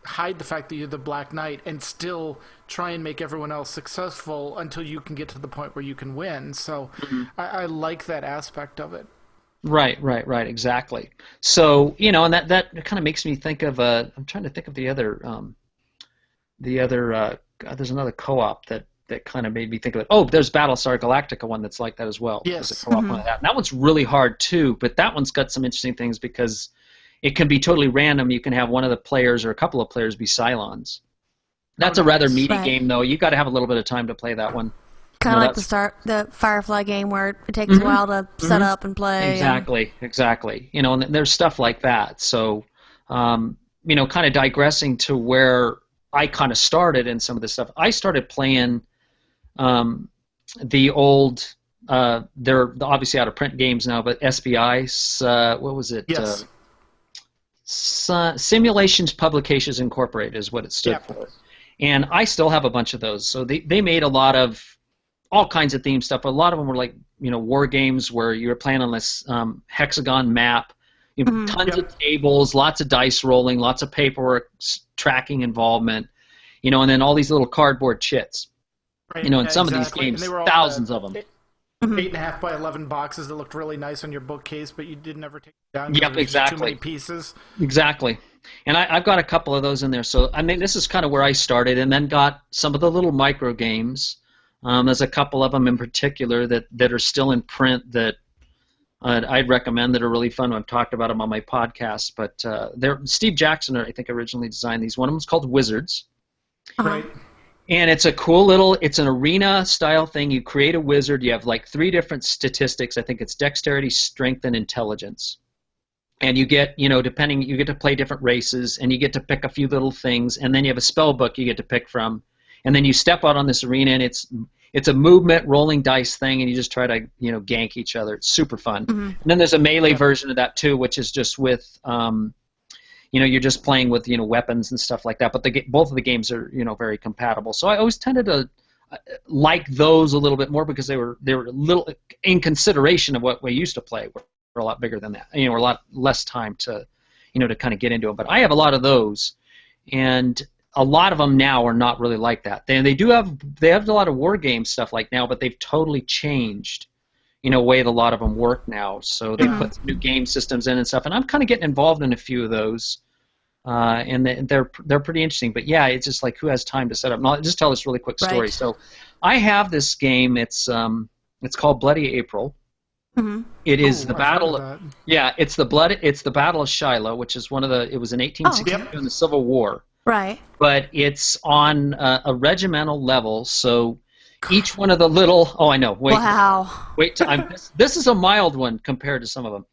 hide the fact that you're the Black Knight and still try and make everyone else successful until you can get to the point where you can win. So I like that aspect of it. Right, exactly. So, and that kind of makes me think of I'm trying to think of the other there's another co-op that kind of made me think of it. Oh, there's Battlestar Galactica one that's like that as well. Yes. There's a co-op one of that. And that one's really hard too, but that one's got some interesting things because it can be totally random. You can have one of the players or a couple of players be Cylons. That's a rather meaty game, though. You got to have a little bit of time to play that one. Kind of like the Firefly game where it takes a while to set up and play. Exactly. And there's stuff like that. So, kind of digressing to where I kind of started in some of this stuff. I started playing the old, they're obviously out of print games now, but SPI's, what was it? Yes. Simulations Publications Incorporated is what it stood for. And I still have a bunch of those. So they made a lot of all kinds of theme stuff. But a lot of them were like, war games where you were playing on this hexagon map, tons of tables, lots of dice rolling, lots of paperwork, tracking involvement, and then all these little cardboard chits. Right. In some of these games, thousands of them. 8.5 by 11 boxes that looked really nice on your bookcase, but you didn't ever take them down. Yep, There was just too exactly. many pieces. Exactly. And I've got a couple of those in there. So, I mean, this is kind of where I started, and then got some of the little micro games. There's a couple of them in particular that are still in print that I'd recommend, that are really fun. I've talked about them on my podcast. But Steve Jackson, I think, originally designed these. One of them is called Wizards. Right. And it's a cool little, it's an arena style thing. You create a wizard. You have like 3 different statistics. I think it's dexterity, strength, and intelligence. And you get, depending, you get to play different races, and you get to pick a few little things, and then you have a spell book you get to pick from. And then you step out on this arena, and it's a movement rolling dice thing, and you just try to, gank each other. It's super fun. And then there's a melee version of that too, which is just with you're just playing with weapons and stuff like that. But both of the games are very compatible. So I always tended to like those a little bit more, because they were a little, in consideration of what we used to play, were a lot bigger than that. A lot less time to to kind of get into them. But I have a lot of those, and a lot of them now are not really like that. They have a lot of war game stuff like now, but they've totally changed way a lot of them work now. So they put some new game systems in and stuff, and I'm kind of getting involved in a few of those, and they're pretty interesting. But yeah, it's just like, who has time to set up? And I'll just tell this really quick story. Right. So I have this game. It's called Bloody April. It is the battle. Yeah, it's the Battle of Shiloh, which is it was in 1862 in the Civil War. Right. But it's on a regimental level, so each one of the little... Oh, I know. Wow. This is a mild one compared to some of them.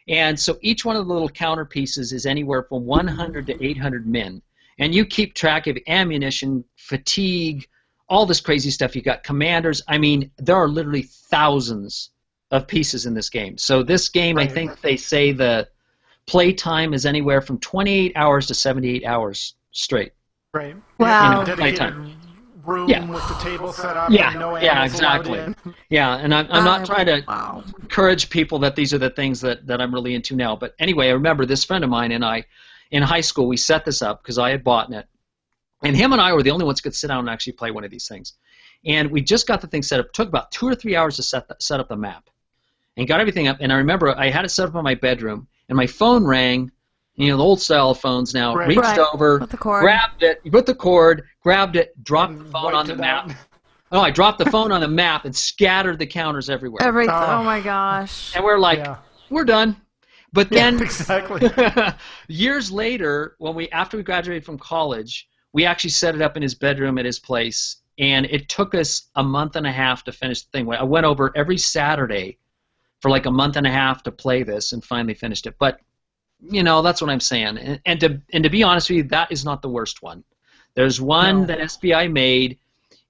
And so each one of the little counter pieces is anywhere from 100 to 800 men. And you keep track of ammunition, fatigue, all this crazy stuff. You got commanders. I mean, there are literally thousands of pieces in this game. So this game, I think they say the play time is anywhere from 28 hours to 78 hours straight. Right. Wow. Dedicated room with the table set up. Yeah, and no exactly. Yeah, and I'm not trying to Wow. encourage people that these are the things that I'm really into now. But anyway, I remember this friend of mine and I, in high school, we set this up because I had bought it. And him and I were the only ones who could sit down and actually play one of these things. And we just got the thing set up. It took about 2 or 3 hours to set up the map. And got everything up. And I remember I had it set up in my bedroom. And my phone rang. The old style phones now. Right. Reached over, With the cord. grabbed it, put the cord, grabbed it, dropped the phone on the map. Oh, I dropped the phone on the map and scattered the counters everywhere. Everything. Oh my gosh. And we're like, we're done. But then exactly. years later, after we graduated from college, we actually set it up in his bedroom at his place, and it took us a month and a half to finish the thing. I went over every Saturday for like a month and a half to play this, and finally finished it. But that's what I'm saying. And to be honest with you, that is not the worst one. There's one that SPI made.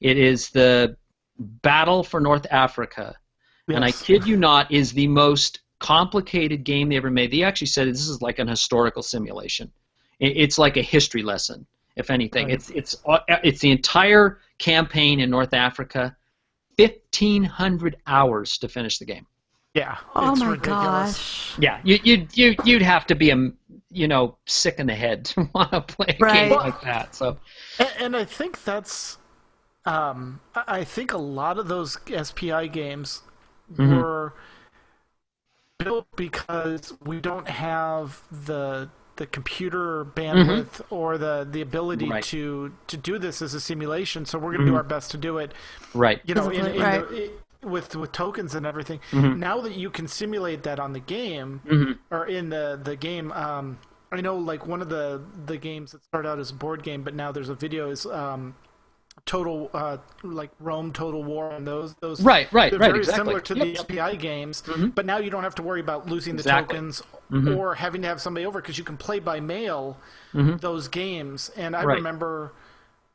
It is the Battle for North Africa. Yes. And I kid you not, is the most complicated game they ever made. They actually said this is like an historical simulation. It's like a history lesson, if anything. Right. It's the entire campaign in North Africa, 1,500 hours to finish the game. Yeah. Oh it's my ridiculous. gosh. Yeah, you'd have to be sick in the head to want to play a game like that. So, and I think that's, I think a lot of those SPI games were built because we don't have the computer bandwidth or the ability to do this as a simulation. So we're going to do our best to do it. Right. With tokens and everything. Now that you can simulate that on the game or in the game, I know like one of the games that started out as a board game, but now there's a video is Total like Rome Total War, and those right they're very exactly. similar to the SPI games, but now you don't have to worry about losing the tokens or having to have somebody over, because you can play by mail those games. And I remember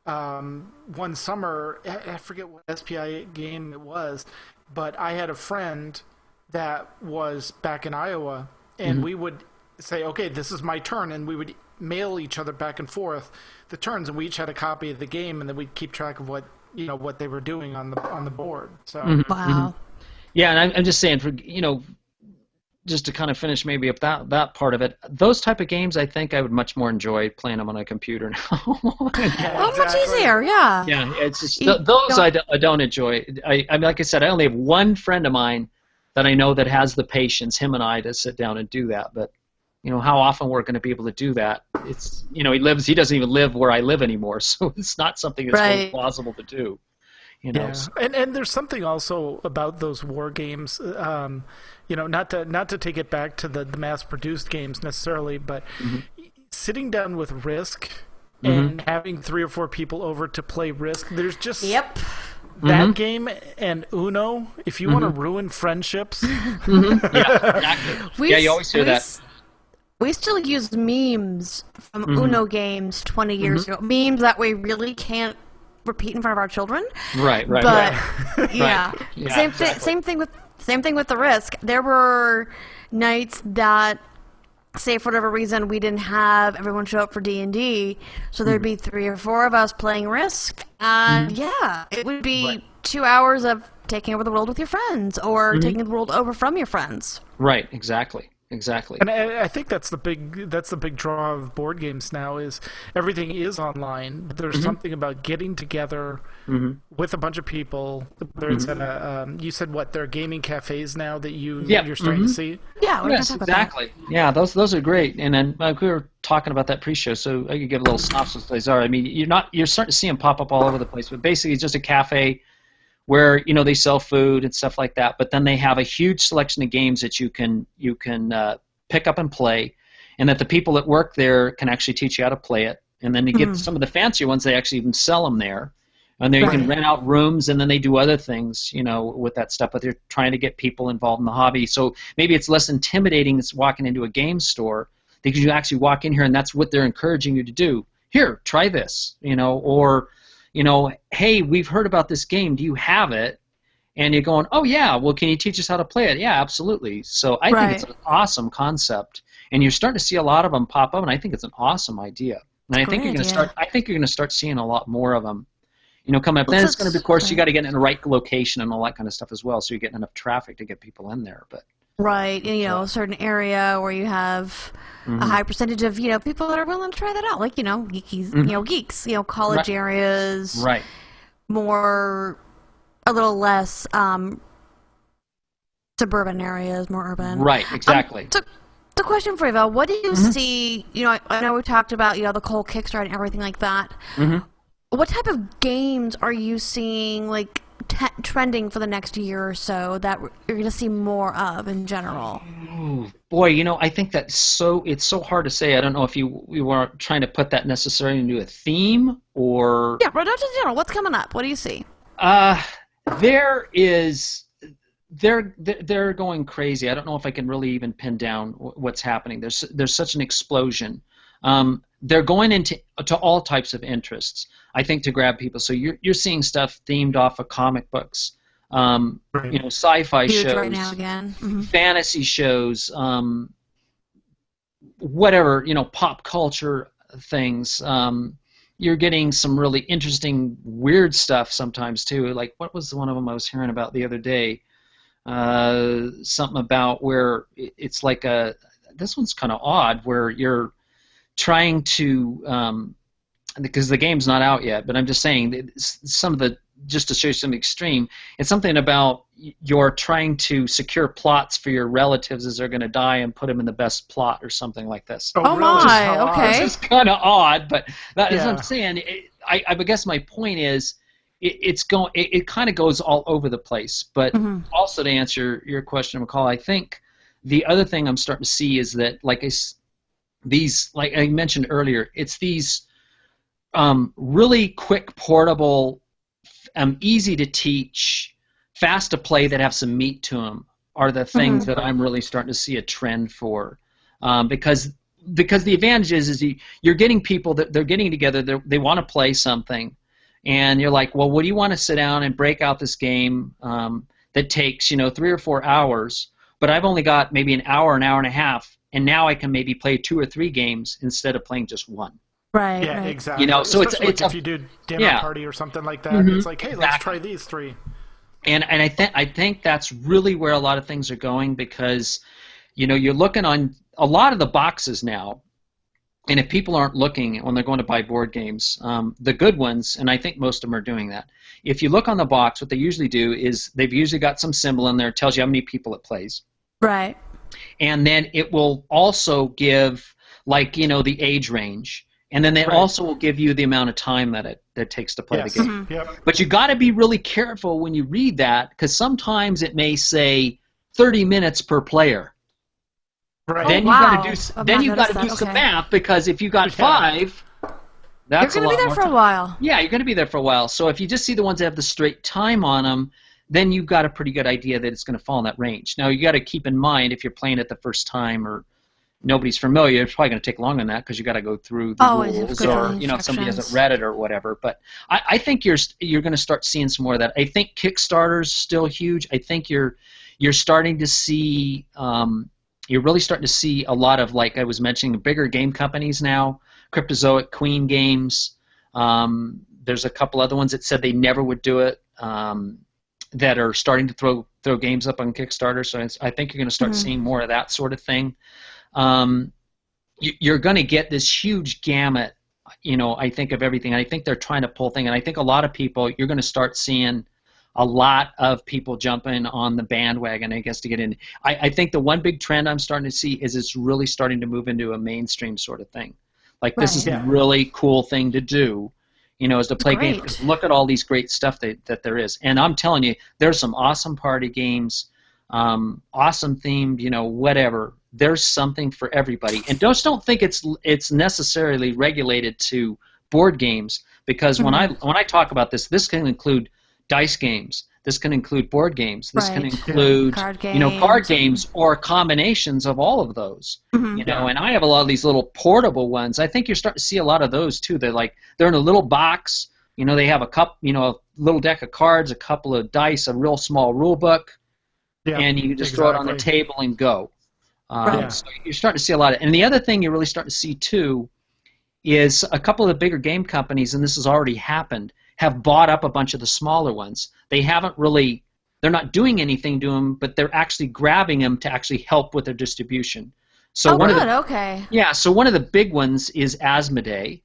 one summer, I forget what SPI game it was, but I had a friend that was back in Iowa, and we would say, okay, this is my turn, and we would mail each other back and forth the turns, and we each had a copy of the game, and then we'd keep track of what they were doing on the board. So Wow. Yeah, and I'm just saying, for just to kind of finish maybe up that part of it, those type of games, I think I would much more enjoy playing them on a computer now. Much easier, yeah. Yeah, it's just those I don't enjoy. I mean, like I said, I only have one friend of mine that I know that has the patience, him and I, to sit down and do that. But how often we're going to be able to do that? It's he doesn't even live where I live anymore, so it's not something that's really plausible to do. Yeah. And there's something also about those war games, not to take it back to the mass-produced games necessarily, but sitting down with Risk and having 3 or 4 people over to play Risk, there's just that game and Uno. If you want to ruin friendships, yeah, exactly. You always hear that. We still use memes from Uno games 20 years ago. Memes that we really can't repeat in front of our children. Right. But yeah, exactly. Same thing with the Risk. There were nights that, say for whatever reason, we didn't have everyone show up for D&D, so there'd be 3 or 4 of us playing Risk, and it would be 2 hours of taking over the world with your friends, or taking the world over from your friends. Right. Exactly. And I think that's the big draw of board games now, is everything is online. But there's something about getting together with a bunch of people. Whether it's at you said there are gaming cafes now that you're starting to see. Yeah, yes, exactly. Yeah, those are great. And then we were talking about that pre-show, so I could give a little synopsis of what these are. I mean, you're starting to see them pop up all over the place, but basically it's just a cafe where they sell food and stuff like that, but then they have a huge selection of games that you can pick up and play, and that the people that work there can actually teach you how to play it. And then to get some of the fancier ones, they actually even sell them there, and there you can rent out rooms, and then they do other things, with that stuff. But they're trying to get people involved in the hobby, so maybe it's less intimidating as walking into a game store, because you actually walk in here, and that's what they're encouraging you to do. Here, try this, or hey, we've heard about this game. Do you have it? And you're going, oh, yeah, well, can you teach us how to play it? Yeah, absolutely. So I think it's an awesome concept. And you're starting to see a lot of them pop up, and I think it's an awesome idea. And I think you're going to start seeing a lot more of them, coming up. Then it's going to be, of course, you got to get in the right location and all that kind of stuff as well, so you're getting enough traffic to get people in there. But right, a certain area where you have a high percentage of people that are willing to try that out, like geekies, geeks, college areas, right, more a little less suburban areas, more urban. Right, exactly. The question for you, Val, what do you see? I know we talked about the whole Kickstarter and everything like that. What type of games are you seeing trending for the next year or so that you're going to see more of in general? Ooh, boy, I think it's so hard to say. I don't know if you were trying to put that necessarily into a theme or... Yeah, but just in general, what's coming up? What do you see? They're going crazy. I don't know if I can really even pin down what's happening. There's such an explosion. They're going into all types of interests, I think, to grab people. So you're seeing stuff themed off of comic books, sci-fi Huge shows, right now again. fantasy shows, whatever, pop culture things. You're getting some really interesting, weird stuff sometimes too. Like, what was one of them I was hearing about the other day? Something about where it's like this one's kind of odd, where you're trying to, because the game's not out yet, but I'm just saying just to show you some extreme, it's something about you're trying to secure plots for your relatives as they're going to die and put them in the best plot or something like this. Oh my, okay. It's kind of odd, but that is what I'm saying. I guess my point is, it kind of goes all over the place. But also, to answer your question, McCall, I think the other thing I'm starting to see is that, like I mentioned earlier, it's these really quick, portable, easy to teach, fast to play, that have some meat to them are the things that I'm really starting to see a trend for, because the advantage is you're getting people that they're getting together, they want to play something, and you're like, well, what do you want to sit down and break out this game that takes 3 or 4 hours, but I've only got maybe an hour and a half, and now I can maybe play 2 or 3 games instead of playing just one. Right. Yeah, right. exactly. So especially it's if you do dinner party or something like that, it's like, hey, let's try these 3. And I think that's really where a lot of things are going, because you're looking on a lot of the boxes now, and if people aren't looking when they're going to buy board games, the good ones, and I think most of them are doing that, if you look on the box, what they usually do is they've usually got some symbol in there that tells you how many people it plays. Right. And then it will also give, the age range. And then they also will give you the amount of time that it takes to play the game. Mm-hmm. Yep. But you got to be really careful when you read that, because sometimes it may say 30 minutes per player. Right. Then you got to do some math, because if you got 5, that's a lot more. You're going to be there for a while. Yeah, you're going to be there for a while. So if you just see the ones that have the straight time on them, then you've got a pretty good idea that it's going to fall in that range. Now, you got to keep in mind, if you're playing it the first time or nobody's familiar, it's probably going to take longer than that, because you got to go through the rules, or if somebody hasn't read it or whatever. But I think you're going to start seeing some more of that. I think Kickstarter's still huge. I think you're starting to see you're really starting to see a lot of, like I was mentioning, bigger game companies now. Cryptozoic, Queen Games. There's a couple other ones that said they never would do it, that are starting to throw games up on Kickstarter. So I think you're going to start seeing more of that sort of thing. You're going to get this huge gamut, I think, of everything. I think they're trying to pull things, and I think a lot of people, you're going to start seeing a lot of people jumping on the bandwagon, I guess, to get in. I think the one big trend I'm starting to see is it's really starting to move into a mainstream sort of thing. Like, this is a really cool thing to do, is to play games. Look at all these great stuff that there is. And I'm telling you, there's some awesome party games, awesome themed, whatever. There's something for everybody. And just don't think it's necessarily regulated to board games, because when I talk about this can include dice games. This can include board games. This can include card games or combinations of all of those. And I have a lot of these little portable ones. I think you're starting to see a lot of those too. They're in a little box. They have a little deck of cards, a couple of dice, a real small rule book, and you just throw it on the table and go. So you're starting to see a lot of. And the other thing you're really starting to see too is a couple of the bigger game companies, and this has already happened, have bought up a bunch of the smaller ones. They're not doing anything to them, but they're actually grabbing them to actually help with their distribution. So so one of the big ones is Asmodee.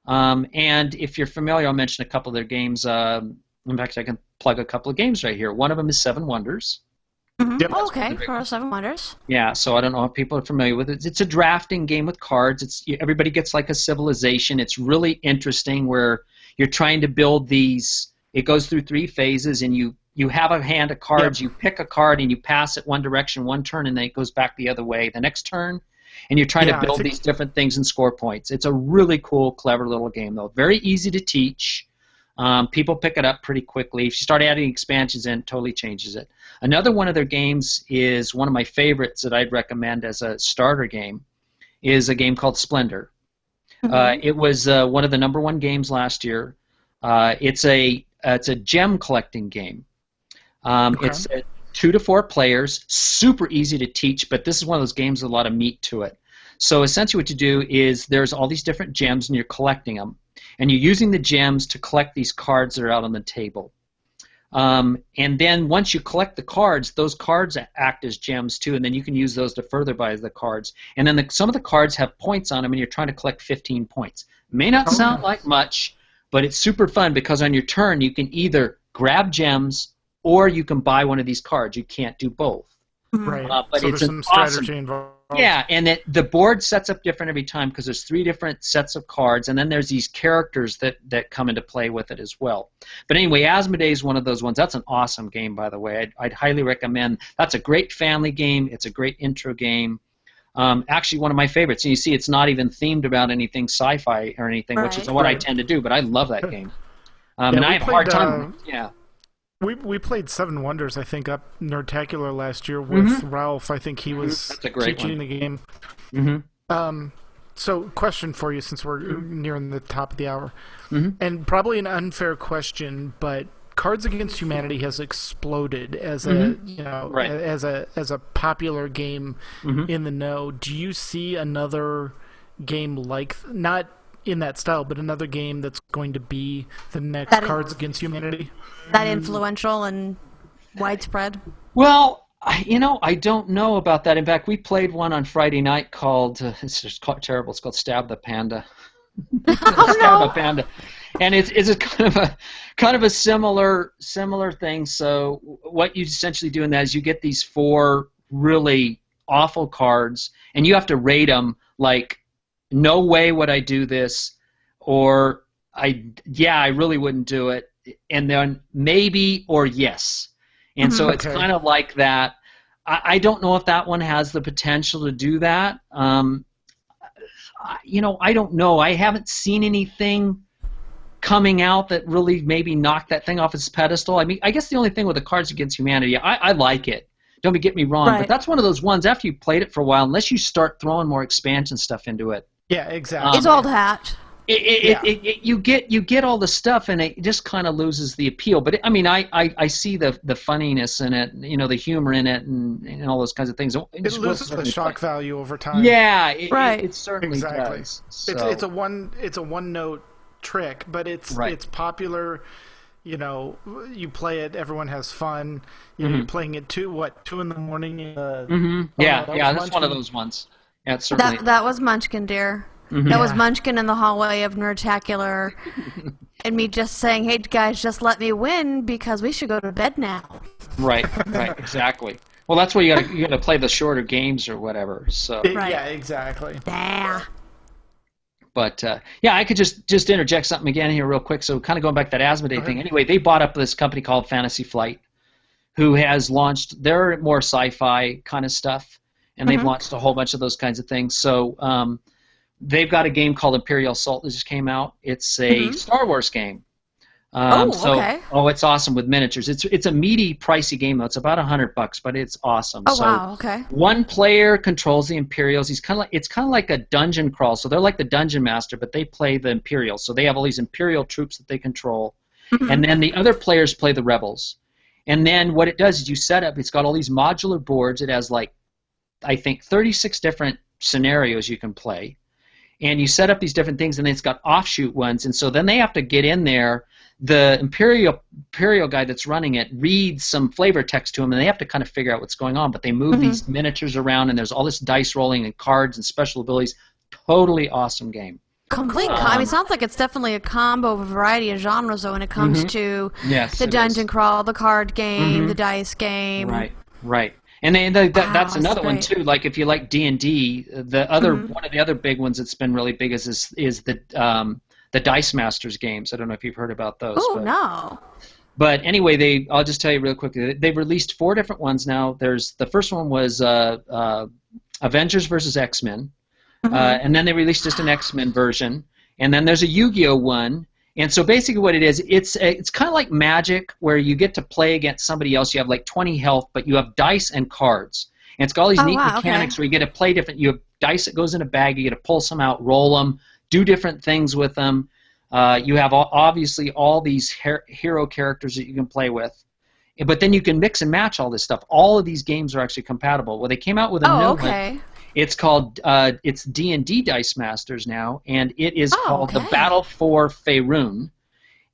And if you're familiar, I'll mention a couple of their games. In fact, I can plug a couple of games right here. One of them is Seven Wonders. For 7 Wonders. Yeah, so I don't know if people are familiar with it. It's a drafting game with cards. Everybody gets like a civilization. It's really interesting, where you're trying to build these. It goes through 3 phases, and you have a hand of cards. You pick a card and you pass it one direction one turn, and then it goes back the other way the next turn. And you're trying to build these different things and score points. It's a really cool, clever little game, though. Very easy to teach. People pick it up pretty quickly. If you start adding expansions in, it totally changes it. Another one of their games is one of my favorites that I'd recommend as a starter game, is a game called Splendor. It was one of the #1 games last year. It's a gem collecting game. It's 2 to 4 players, super easy to teach, but this is one of those games with a lot of meat to it. So essentially what you do is there's all these different gems, and you're collecting them. And you're using the gems to collect these cards that are out on the table. And then once you collect the cards, those cards act as gems too, and then you can use those to further buy the cards. And then some of the cards have points on them, and you're trying to collect 15 points. May not sound like much, but it's super fun, because on your turn you can either grab gems or you can buy one of these cards. You can't do both. Right. But so it's there's some strategy involved. Yeah, and the board sets up different every time, because there's 3 different sets of cards, and then there's these characters that come into play with it as well. But anyway, Asmodee is one of those ones. That's an awesome game, by the way. I'd highly recommend. That's a great family game. It's a great intro game. Actually, one of my favorites. And you see, it's not even themed about anything sci-fi or anything, which is what I tend to do, but I love that game. And I have a hard time. We played 7 Wonders, I think, up Nerdtacular last year with Ralph. I think he was teaching the game. So, question for you, since we're nearing the top of the hour, and probably an unfair question, but Cards Against Humanity has exploded as a as a popular game in the know. Do you see another game like not in that style, but another game that's going to be the next Cards Against Humanity? That influential and widespread? Well, I don't know about that. In fact, we played one on Friday night called, it's just terrible, it's called Stab the Panda. Stab a Panda. And it's a kind of a similar thing. So what you essentially do in that is you get these 4 really awful cards, and you have to rate them like, no way would I do this, or I really wouldn't do it, and then maybe or yes. And so it's kind of like that. I don't know if that one has the potential to do that. I don't know. I haven't seen anything coming out that really maybe knocked that thing off its pedestal. I mean, I guess the only thing with the Cards Against Humanity, I like it. Don't get me wrong, but that's one of those ones, after you've played it for a while, unless you start throwing more expansion stuff into it. Yeah, exactly. It's old hat. You get all the stuff, and it just kind of loses the appeal. But I see the funniness in it, the humor in it, and all those kinds of things. It loses the shock value over time. Yeah, it certainly does. So. It's a one note trick, but it's popular. You play it, everyone has fun. You're playing it 2 in the morning. That's one of those ones. Yeah, certainly. That was Munchkin, dear. That was Munchkin in the hallway of Nerdtacular, and me just saying, "Hey guys, just let me win because we should go to bed now." Right, exactly. Well, that's where you gotta play the shorter games or whatever. So. Yeah, exactly. Yeah. But I could just interject something again here real quick. So kind of going back to that Asmodee thing. Anyway, they bought up this company called Fantasy Flight, who has launched their more sci-fi kind of stuff, and they've launched a whole bunch of those kinds of things. So they've got a game called Imperial Assault that just came out. It's a Star Wars game. It's awesome with miniatures. It's a meaty, pricey game though. It's about $100, but it's awesome. Wow, okay. One player controls the Imperials. It's kind of like a dungeon crawl. So they're like the dungeon master, but they play the Imperials. So they have all these Imperial troops that they control, and then the other players play the rebels. And then what it does is you set up. It's got all these modular boards. It has I think 36 different scenarios you can play. And you set up these different things, and then it's got offshoot ones. And so then they have to get in there. The Imperial guy that's running it reads some flavor text to them, and they have to kind of figure out what's going on. But they move these miniatures around, and there's all this dice rolling and cards and special abilities. Totally awesome game. Complete. It sounds like it's definitely a combo of a variety of genres, though, when it comes to the dungeon crawl, the card game, the dice game. Right. And that's another one too. Like if you like D&D, one of the other big ones that's been really big is the Dice Masters games. I don't know if you've heard about those. Oh no. But anyway, I'll just tell you real quickly. They've released 4 different ones now. The first one was Avengers versus X-Men, and then they released just an X-Men version, and then there's a Yu-Gi-Oh one. And so basically what it is, it's kind of like Magic, where you get to play against somebody else. You have like 20 health, but you have dice and cards. And it's got all these neat mechanics where you get to play different. You have dice that goes in a bag. You get to pull some out, roll them, do different things with them. You have obviously all these hero characters that you can play with. But then you can mix and match all this stuff. All of these games are actually compatible. Well, they came out with a new one. It's called it's D&D Dice Masters now, and it is called the Battle for Faerun.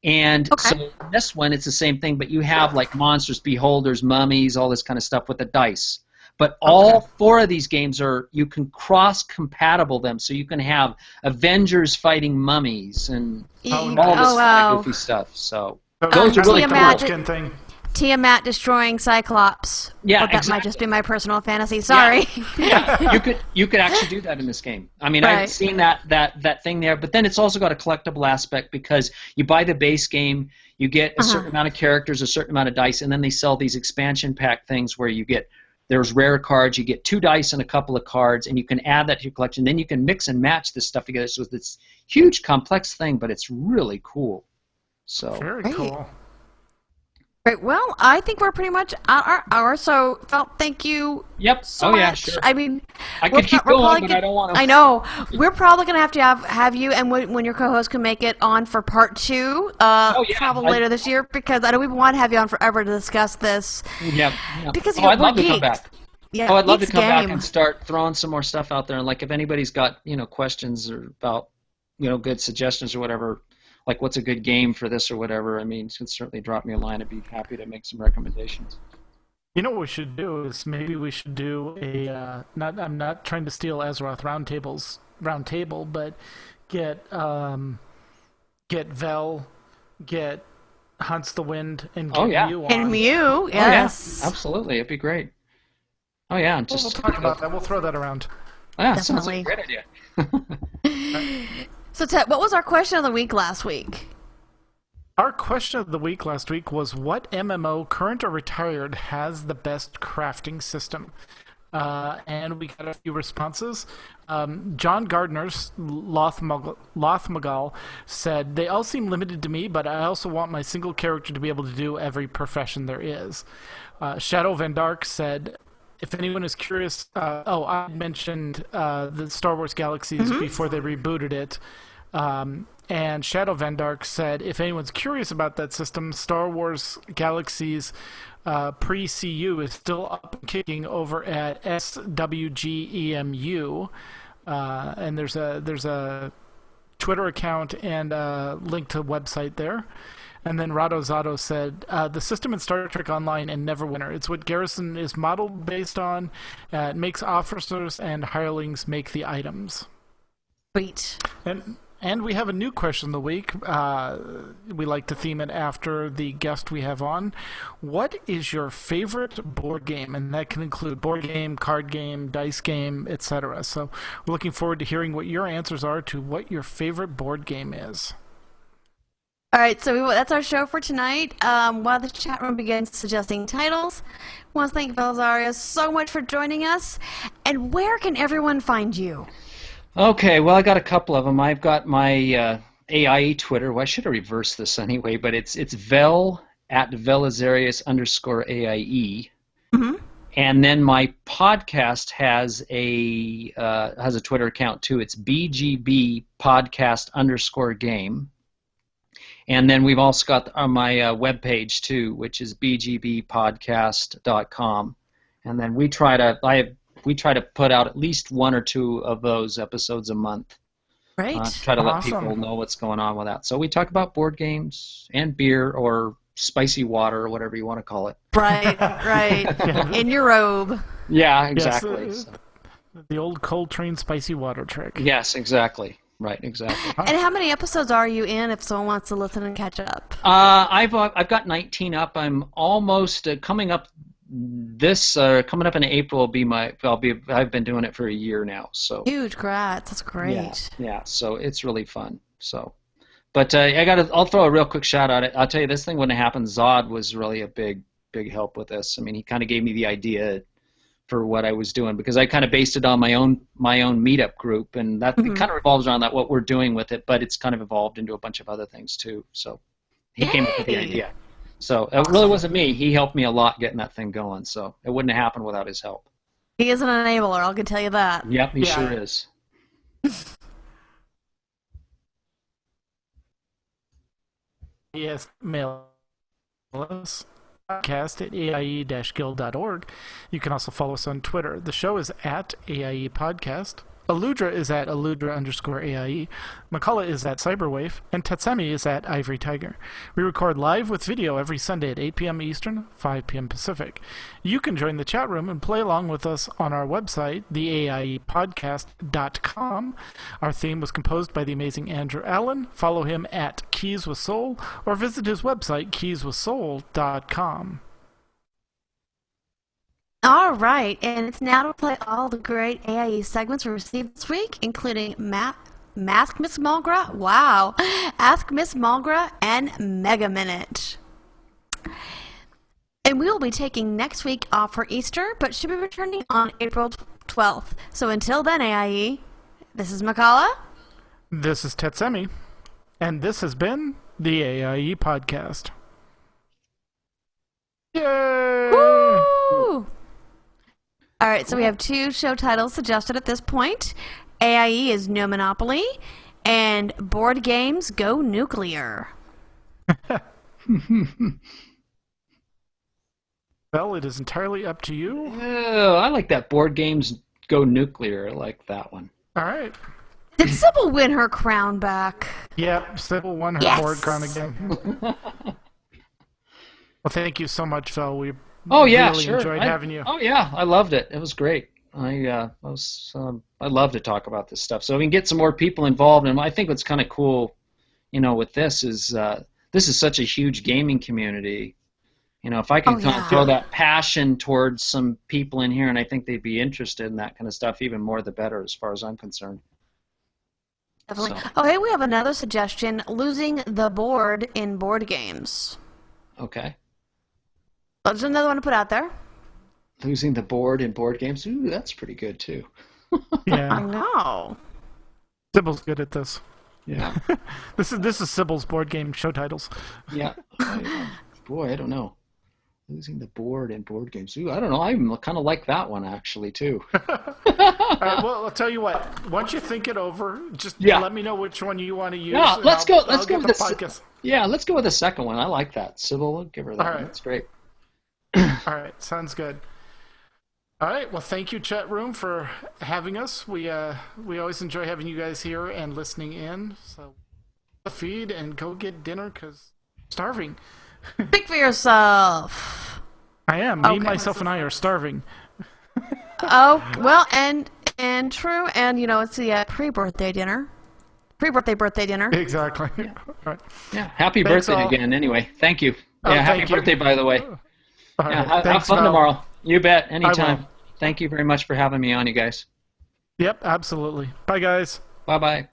And so this one, it's the same thing, but you have like monsters, beholders, mummies, all this kind of stuff with the dice. But all 4 of these games you can cross-compatible them, so you can have Avengers fighting mummies and all this kind of goofy stuff. So those are really cool. Tiamat destroying Cyclops. Yeah, that might just be my personal fantasy. Sorry. Yeah. You could actually do that in this game. I mean, I've seen that thing there, but then it's also got a collectible aspect because you buy the base game, you get a certain amount of characters, a certain amount of dice, and then they sell these expansion pack things where there's rare cards, you get 2 dice and a couple of cards, and you can add that to your collection. Then you can mix and match this stuff together. So it's this huge, complex thing, but it's really cool. So very cool. Great. Well, I think we're pretty much at our hour, so thank you so much. Sure. I mean, I could keep going, but I don't want to. I know. We're probably going to have you, and when your co-host can make it on for part 2, probably later this year, because I know we want to have you on forever to discuss this. Yeah. Because I'd love to come back. Yeah, I'd love to come back and start throwing some more stuff out there. And like, if anybody's got questions or about good suggestions or whatever, like what's a good game for this or whatever, I mean, you can certainly drop me a line. I'd be happy to make some recommendations. You know what we should do is maybe we should do a I'm not trying to steal Azeroth roundtable, but get Vel, get Hunts the Wind, and get Mew on. And Mew, yes. Oh, yeah. Absolutely, it'd be great. Oh yeah, We'll talk about that. We'll throw that around. Yeah, sounds like a great idea. So Ted, what was our question of the week last week? Our question of the week last week was, what MMO, current or retired, has the best crafting system? And we got a few responses. John Gardner's Lothmagal said, they all seem limited to me, but I also want my single character to be able to do every profession there is. Shadow Van Dark said, if anyone is curious, I mentioned the Star Wars Galaxies before they rebooted it. And Shadow Van Dark said, if anyone's curious about that system, Star Wars Galaxies pre-CU is still up and kicking over at SWGEMU. And there's a Twitter account and a link to the website there. And then Rado Zato said, the system in Star Trek Online and Neverwinter, it's what Garrison is modeled based on. It makes officers and hirelings make the items. Sweet. And we have a new question of the week. We like to theme it after the guest we have on. What is your favorite board game? And that can include board game, card game, dice game, etc. So we're looking forward to hearing what your answers are to what your favorite board game is. All right, so that's our show for tonight. While the chat room begins suggesting titles, I want to thank Velzaria so much for joining us. And where can everyone find you? Okay, well, I got a couple of them. I've got my AIE Twitter. Well, I should have reversed this anyway, but it's Vel at Velazarius_AIE. Mm-hmm. And then my podcast has a Twitter account too. It's BGB Podcast_game. And then we've also got my webpage too, which is bgbpodcast.com. And then we try to put out at least one or two of those episodes a month. Right. Try to let people know what's going on with that. So we talk about board games and beer or spicy water or whatever you want to call it. Right, right. In your robe. Yeah, exactly. Yes, the old Coltrane spicy water trick. Yes, exactly. Right, exactly. And how many episodes are you in if someone wants to listen and catch up? I've got 19 up. I'm almost coming up. Coming up in April will be I've been doing it for a year now. So huge, congrats! That's great. Yeah. So it's really fun. So, but I'll throw a real quick shout out. I'll tell you, this thing wouldn't have happened. Zod was really a big help with this. I mean, he kind of gave me the idea for what I was doing, because I kind of based it on my own meetup group, and that it kind of revolves around that, what we're doing with it, but it's kind of evolved into a bunch of other things too. So he came up with the idea. So it really wasn't me. He helped me a lot getting that thing going, so it wouldn't have happened without his help. He is an enabler, I can tell you that. Yep, he sure is. Yes, mail us. Podcast at aie-guild.org. You can also follow us on Twitter. The show is at AIE Podcast. Aludra is at Aludra_AIE. McCullough is at Cyberwave. And Tetsemi is at Ivory Tiger. We record live with video every Sunday at 8 p.m. Eastern, 5 p.m. Pacific. You can join the chat room and play along with us on our website, theaiepodcast.com. Our theme was composed by the amazing Andrew Allen. Follow him at Keys with Soul or visit his website, keyswithsoul.com. All right, and it's now to play all the great AIE segments we received this week, including Ask Miss Mulgra, wow, Ask Miss Mulgra, and Mega Minute. And we will be taking next week off for Easter, but should be returning on April 12th. So until then, AIE, this is Makala. This is Tetsemi. And this has been the AIE Podcast. Yay! Woo! All right, so we have two show titles suggested at this point. AIE is No Monopoly, and Board Games Go Nuclear. Well, it is entirely up to you. Oh, I like that. Board Games Go Nuclear. I like that one. All right. Did Sybil win her crown back? Yep, Sybil won her board crown again. Well, thank you so much, Phil. We Oh yeah, really sure. enjoyed having you. Oh yeah, I loved it. It was great. I love to talk about this stuff. So we can get some more people involved. And I think what's kind of cool, with this is such a huge gaming community. If I can kind of throw that passion towards some people in here, and I think they'd be interested in that kind of stuff, even more the better, as far as I'm concerned. Definitely. So. Okay, we have another suggestion: losing the board in board games. Okay. There's another one to put out there. Losing the board in board games. Ooh, that's pretty good too. Yeah. I know. Sybil's good at this. Yeah. This is Sybil's board game show titles. Yeah. Boy, I don't know. Losing the board in board games. Ooh, I don't know. I kind of like that one actually too. All right, well, I'll tell you what. Once you think it over, just let me know which one you want to use. Yeah, let's go with the podcast. Yeah, let's go with the second one. I like that. Sybil, give her that. All right. That's great. All right, sounds good. All right, well, thank you, chat room, for having us. We always enjoy having you guys here and listening in. So, feed and go get dinner because starving. Speak for yourself. I am. Me, myself, and I are starving. Oh well, and true, and it's the pre-birthday dinner. Birthday dinner. Exactly. Yeah. All right. Yeah. Happy Thanks birthday all. Again. Anyway, thank you. Oh, yeah. thank Happy you. birthday, by the way. All yeah. right. Have fun Val. tomorrow. You bet. Anytime. will. Thank you very much for having me on, you guys. Yep. Absolutely. Bye, guys. Bye bye.